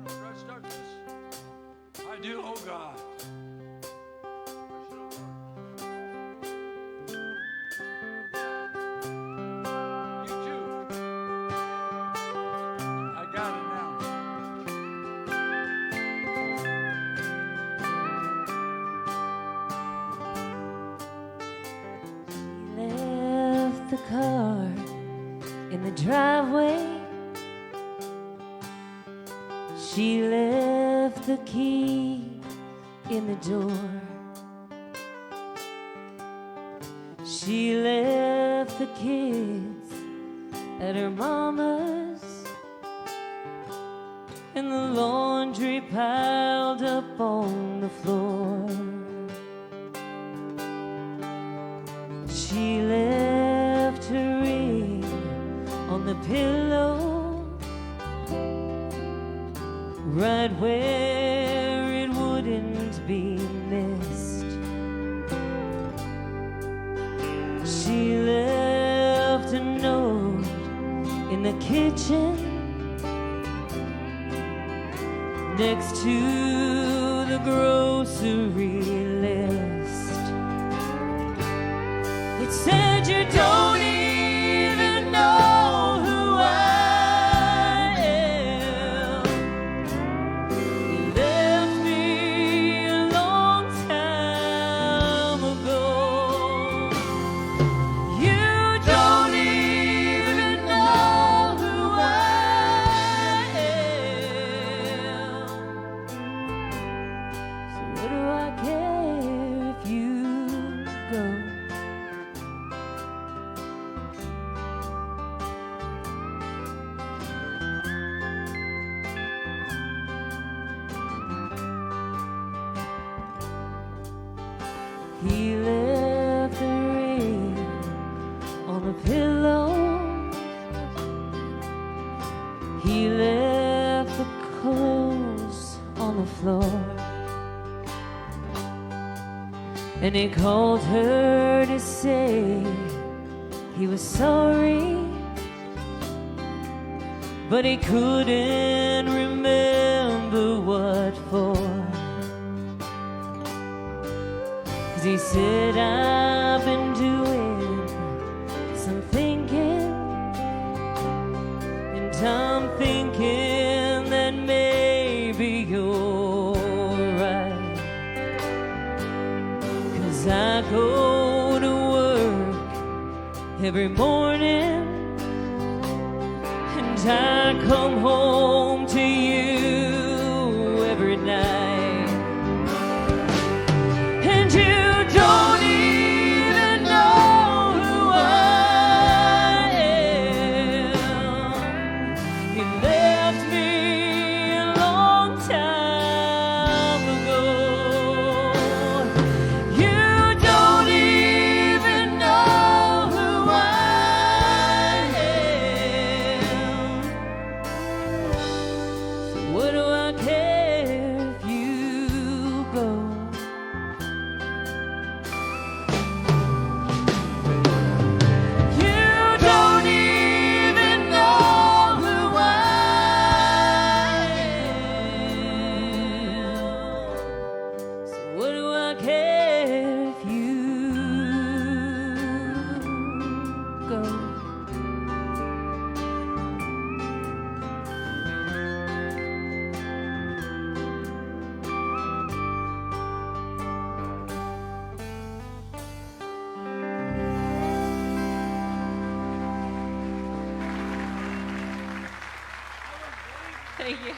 Should I start this? I do, oh God. You too. I got it now. Left the car in the driveway. She left the key in the door. She left the kids at her mama's, and the laundry piled up on the floor. She left her ring on the pillow, right where it wouldn't be missed. She left a note in the kitchen next to the grocery list. It said, you don't even know who I am. You left me a long time ago. You don't even know who I am. So what do I care if you go? He left the ring on the pillow. He left the clothes on the floor. And he called her to say he was sorry, but he couldn't remember what for. He said, I've been doing some thinking, and I'm thinking that maybe you're right. 'Cause I go to work every morning, and I come home to you every night. And you don't even know who I am. You left me a long time ago. You don't even know who I am. So what do I care if you go? You don't even know who I am. So what do I care if you go? Thank you.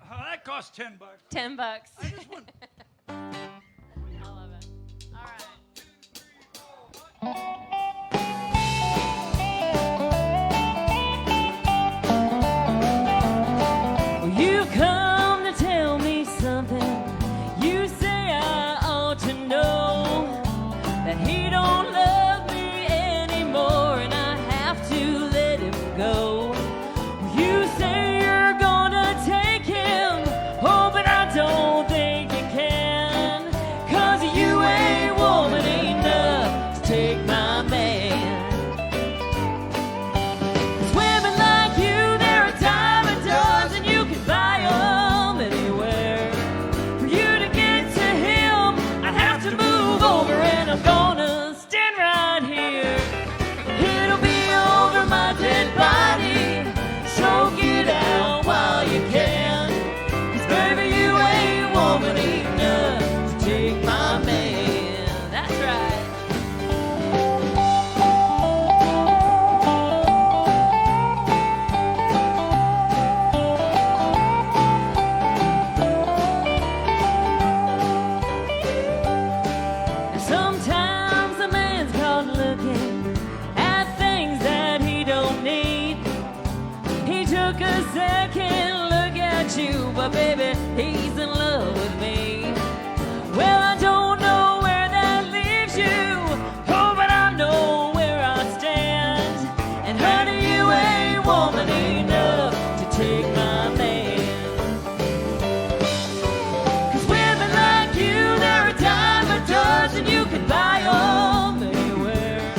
That cost $10. $10. I just want. I love it. All right. a second look at you, but baby, he's in love with me. Well, I don't know where that leaves you, oh, but I know where I stand. And honey, you ain't woman enough to take my man. 'Cause women like you, they're a dime a dozen. You could buy them anywhere.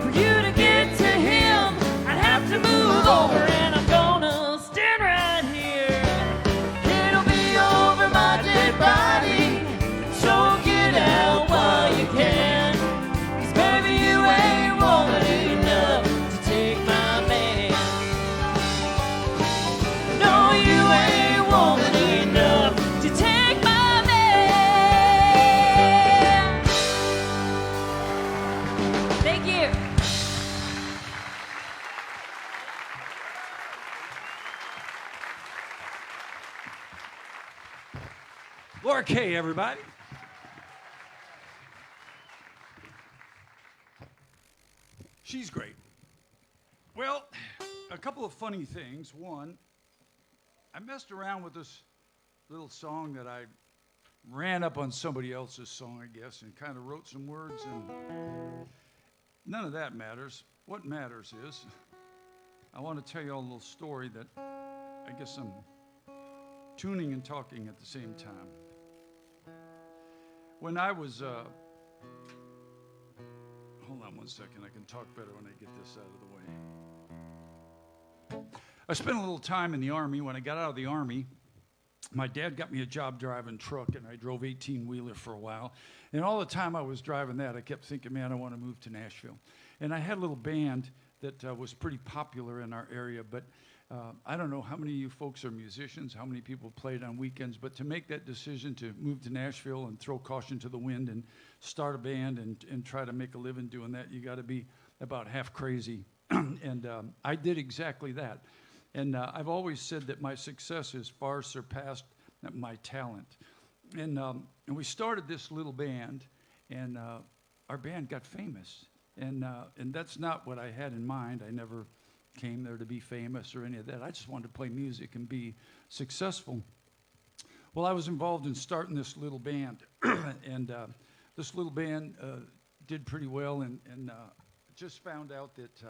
For you to get to him, I'd have to move over, and I'm gonna stand right here. It'll be over my dead body, so get out while you can. 'Cause baby, you ain't woman enough to take my man. No, you ain't woman enough to take my man. Thank you. Laura Kay, everybody. She's great. Well, a couple of funny things. One, I messed around with this little song that I ran up on somebody else's song, I guess, and kind of wrote some words, and none of that matters. What matters is I want to tell you all a little story that I guess I'm tuning and talking at the same time. When I was, hold on one second, I can talk better when I get this out of the way. I spent a little time in the Army. When I got out of the Army, my dad got me a job driving truck, and I drove 18-wheeler for a while. And all the time I was driving that, I kept thinking, man, I want to move to Nashville. And I had a little band that was pretty popular in our area, but I don't know how many of you folks are musicians, how many people played on weekends, but to make that decision to move to Nashville and throw caution to the wind and start a band and try to make a living doing that, you got to be about half crazy. And I did exactly that. And I've always said that my success has far surpassed my talent. And we started this little band, and our band got famous. And that's not what I had in mind. I never came there to be famous or any of that. I just wanted to play music and be successful. Well, I was involved in starting this little band, and this little band did pretty well, and just found out that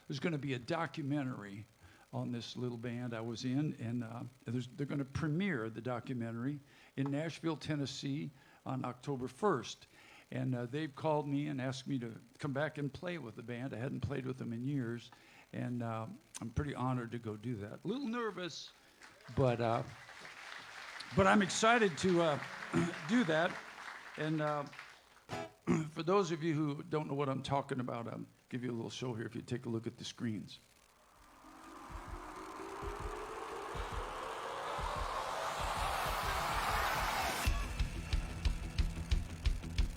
there's going to be a documentary on this little band I was in, and they're going to premiere the documentary in Nashville, Tennessee on October 1st. And they've called me and asked me to come back and play with the band. I hadn't played with them in years, and I'm pretty honored to go do that. A little nervous, but I'm excited to do that. And for those of you who don't know what I'm talking about, I'll give you a little show here if you take a look at the screens.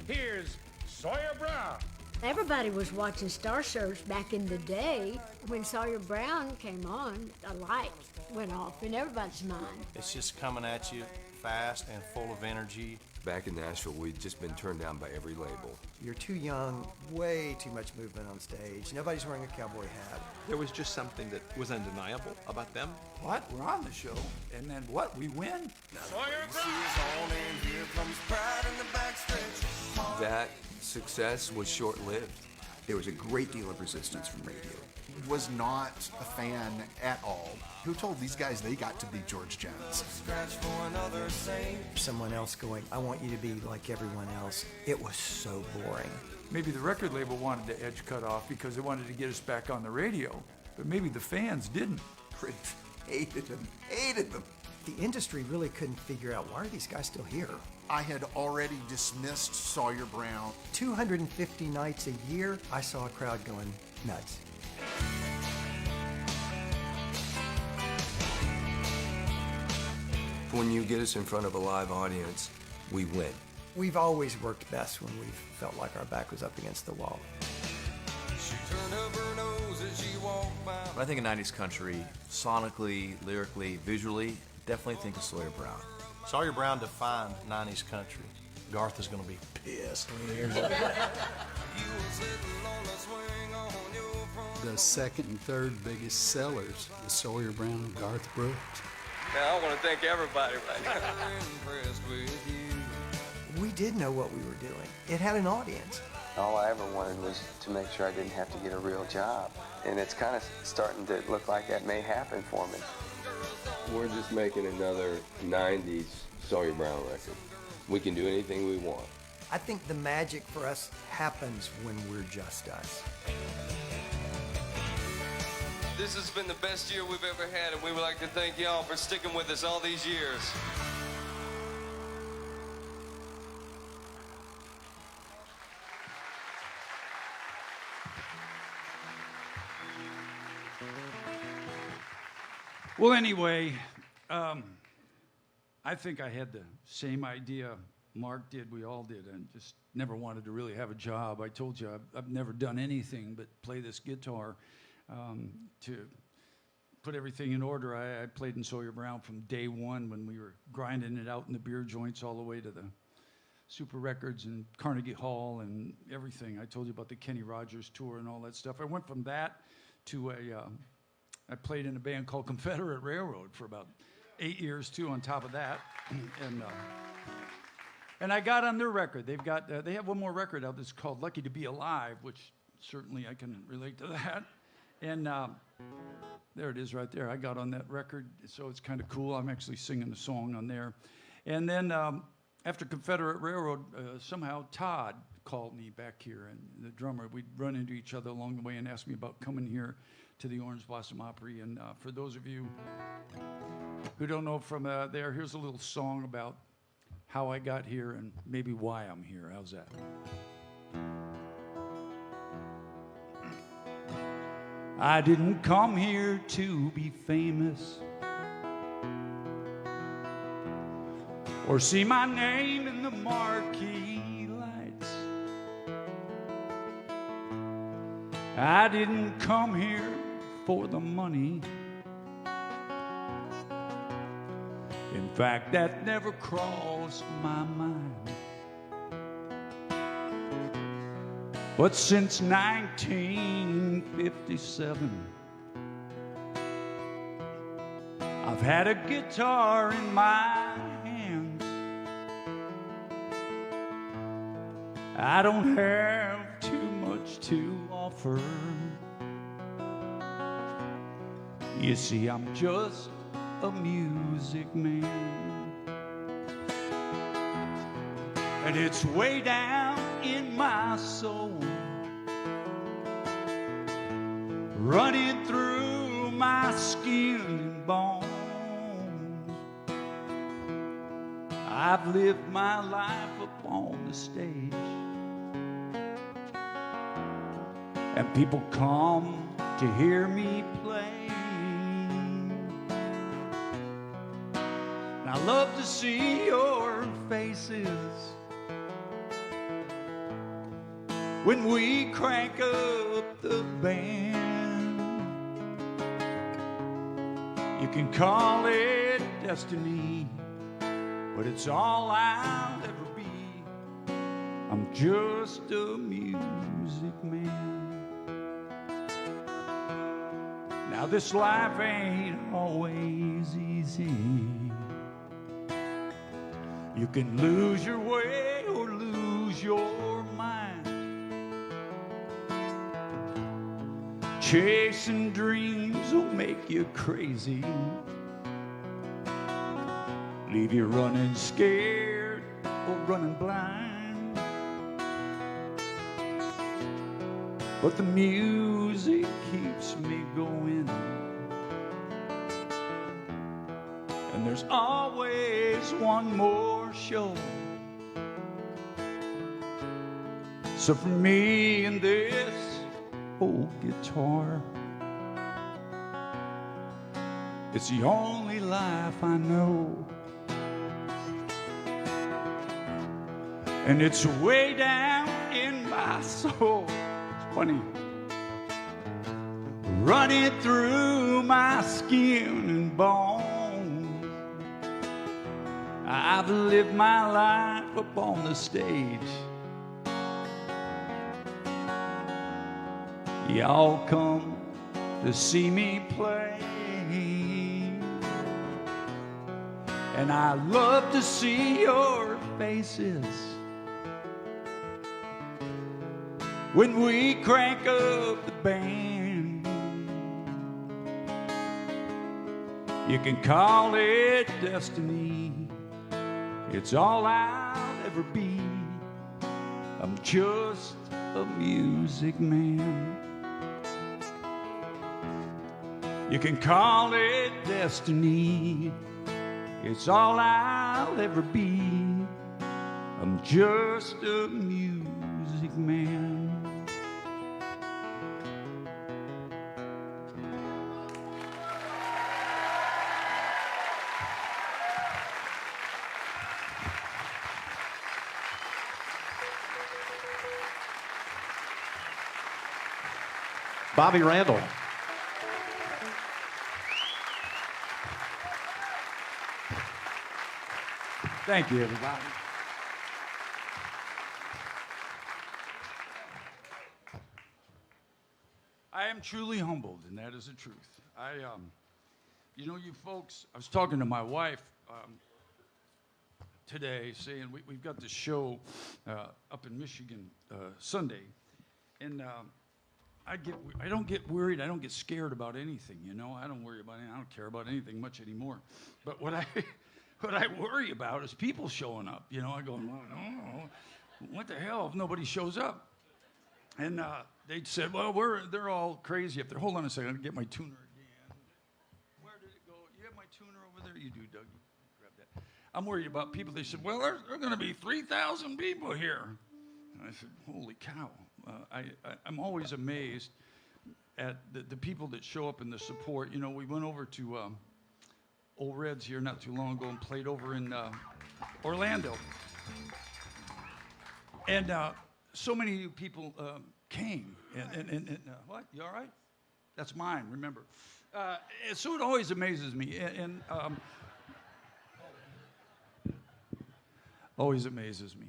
Here's Sawyer Brown. Everybody was watching Star Search back in the day. When Sawyer Brown came on, a light went off in everybody's mind. It's just coming at you fast and full of energy. Back in Nashville, we'd just been turned down by every label. You're too young, way too much movement on stage. Nobody's wearing a cowboy hat. There was just something that was undeniable about them. What? We're on the show, and then what? We win? That success was short-lived. There was a great deal of resistance from radio. Was not a fan at all. Who told these guys they got to be George Jones? Someone else going, I want you to be like everyone else. It was so boring. Maybe the record label wanted the edge cut off because they wanted to get us back on the radio, but maybe the fans didn't. Critics hated them. The industry really couldn't figure out, why are these guys still here? I had already dismissed Sawyer Brown. 250 nights a year, I saw a crowd going nuts. When you get us in front of a live audience, we win. We've always worked best when we've felt like our back was up against the wall. When I think of 90s country, sonically, lyrically, visually, definitely think of Sawyer Brown. Sawyer Brown defined 90s country. Garth is going to be pissed when he hears it. the second and third biggest sellers, the Sawyer Brown and Garth Brooks. Now, I want to thank everybody right now. We did know what we were doing. It had an audience. All I ever wanted was to make sure I didn't have to get a real job. And it's kind of starting to look like that may happen for me. We're just making another 90s Sawyer Brown record. We can do anything we want. I think the magic for us happens when we're just us. This has been the best year we've ever had, and we would like to thank y'all for sticking with us all these years. Well, anyway, I think I had the same idea Mark did, we all did, and just never wanted to really have a job. I told you I've never done anything but play this guitar to put everything in order. I played in Sawyer Brown from day one when we were grinding it out in the beer joints all the way to the Super Records and Carnegie Hall and everything. I told you about the Kenny Rogers tour and all that stuff. I went from that to I played in a band called Confederate Railroad for about 8 years too on top of that. And I got on their record. They've got they have one more record out that's called Lucky to Be Alive, which certainly I can relate to that. And there it is right there. I got on that record, so it's kind of cool. I'm actually singing the song on there. And then after Confederate Railroad, somehow Todd called me back here, and the drummer, we'd run into each other along the way and asked me about coming here to the Orange Blossom Opry. And for those of you who don't know from there, here's a little song about how I got here and maybe why I'm here. How's that? I didn't come here to be famous or see my name in the marquee lights. I didn't come here for the money. In fact, that never crossed my mind. But since 1957, I've had a guitar in my hands. I don't have too much to offer. You see, I'm just a music man, and it's way down in my soul, running through my skin and bones. I've lived my life upon the stage, and people come to hear me play. I love to see your faces when we crank up the band. You can call it destiny, but it's all I'll ever be. I'm just a music man. Now this life ain't always easy. You can lose your way or lose your mind, chasing dreams will make you crazy, leave you running scared or running blind. But the music keeps me going, and there's always one more show. So for me and this old guitar, it's the only life I know. And it's way down in my soul. It's funny. Running through my skin and bones. I've lived my life up on the stage, Y'all come to see me play, and I love to see your faces when we crank up the band. You can call it destiny, it's all I'll ever be. I'm just a music man. You can call it destiny, it's all I'll ever be. I'm just a music man. Bobby Randall. Thank you, everybody. I am truly humbled, and that is the truth. You know, you folks, I was talking to my wife today, saying we've got this show up in Michigan Sunday, and I don't get worried. I don't get scared about anything. You know, I don't worry about anything. I don't care about anything much anymore. But what I worry about is people showing up. You know, I go, oh, what the hell if nobody shows up? And they said, well, they're all crazy up there. Hold on a second. I'll get my tuner again. Where did it go? You have my tuner over there? You do, Doug. Grab that. I'm worried about people. They said, well, there are going to be 3,000 people here. And I said, holy cow. I'm always amazed at the people that show up and the support. You know, we went over to Old Reds here not too long ago and played over in Orlando. And so many people came. And what? You all right? That's mine, remember. So it always amazes me. Always amazes me.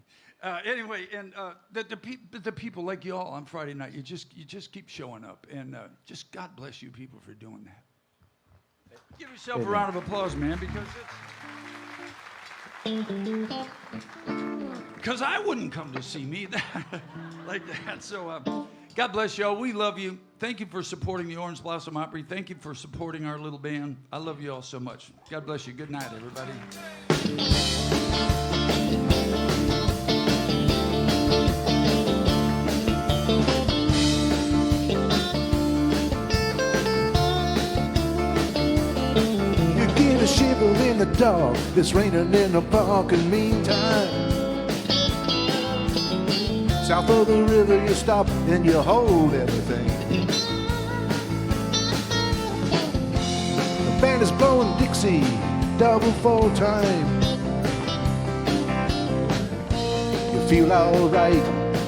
Anyway, and the people like y'all on Friday night, you just keep showing up, and just God bless you people for doing that. Give yourself a round of applause, man, because I wouldn't come to see me like that. So God bless y'all. We love you. Thank you for supporting the Orange Blossom Opry. Thank you for supporting our little band. I love you all so much. God bless you. Good night, everybody. A shiver in the dark, it's raining in the park in the meantime. South of the river you stop and you hold everything. The band is blowing Dixie, double full time. You feel alright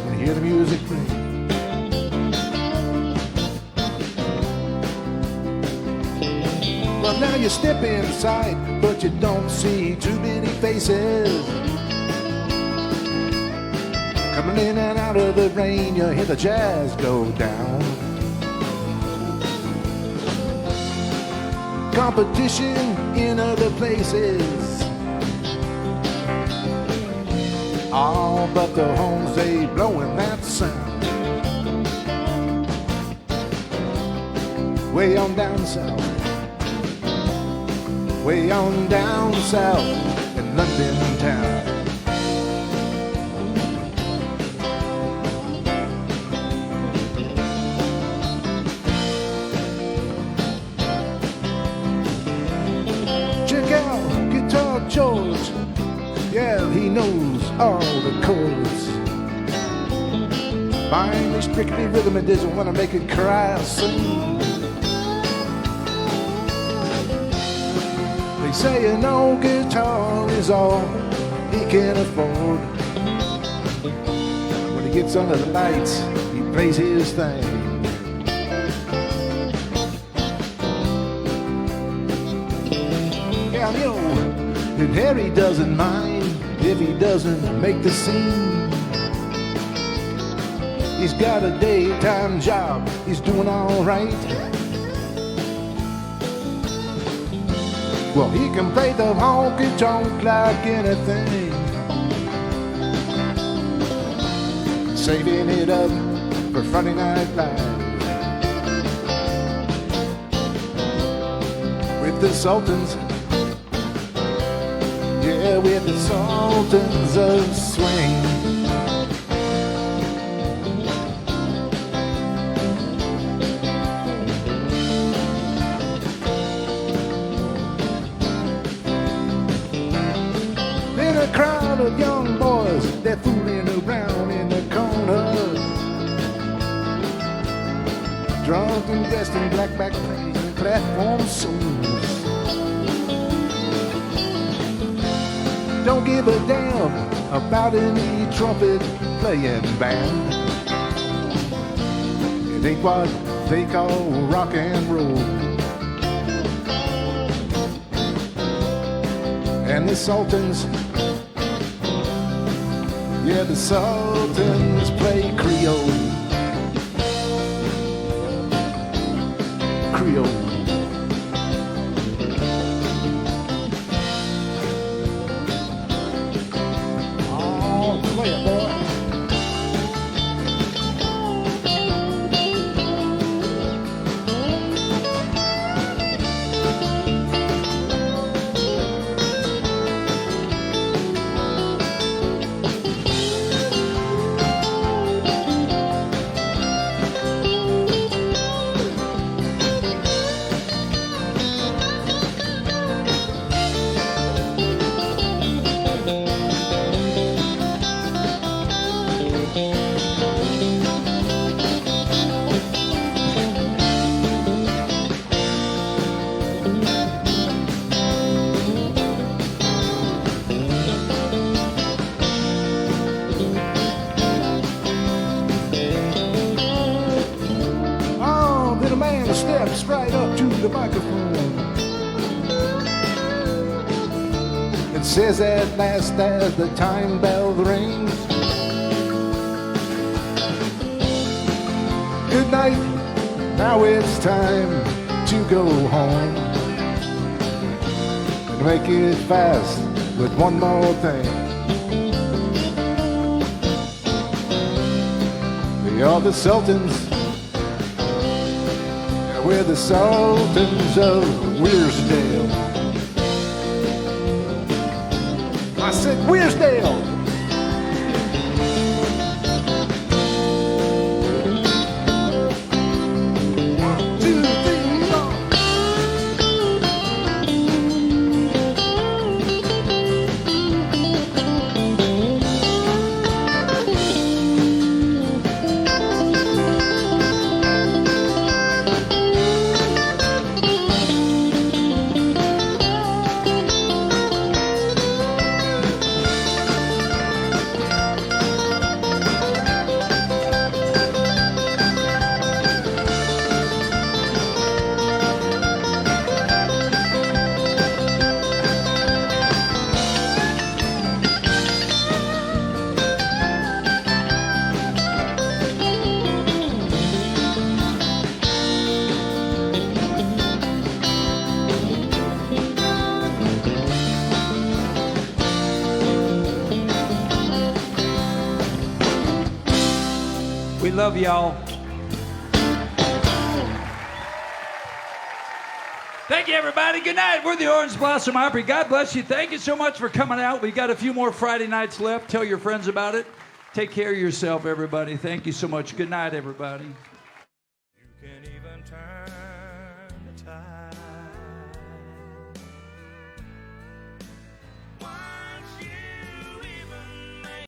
when you hear the music ring. Well, now you step inside, but you don't see too many faces. Coming in and out of the rain, you hear the jazz go down. Competition in other places. All but the homes, they blowing that sound. Way on down south. Way on down south in London town. Check out Guitar George. Yeah, he knows all the chords. Finally strictly rhythm and doesn't want to make it cry soon. They say an old guitar is all he can afford. When he gets under the lights, he plays his thing. Yeah, you know, and Harry doesn't mind if he doesn't make the scene. He's got a daytime job, he's doing all right. Well, he can play the honky-tonk like anything, saving it up for Friday Night Live. With the Sultans, yeah, with the Sultans of Swing. In a crowd of young boys, they're fooling around in the corner, drunk and dressed in black back playing platform songs. Don't give a damn about any trumpet playing band. It ain't what they call rock and roll. And the Sultans, yeah, the Sultans play Creole. Creole. Oh, play it, boy. Oh, then a man steps right up to the microphone and says at last as the time bell rings, good night, now it's time to go home. And make it fast with one more thing. We are the Sultans, yeah, we're the Sultans of Wearsdale. I said Wearsdale. We love y'all. Thank you, everybody. Good night. We're the Orange Blossom Opry. God bless you. Thank you so much for coming out. We got a few more Friday nights left. Tell your friends about it. Take care of yourself, everybody. Thank you so much. Good night, everybody.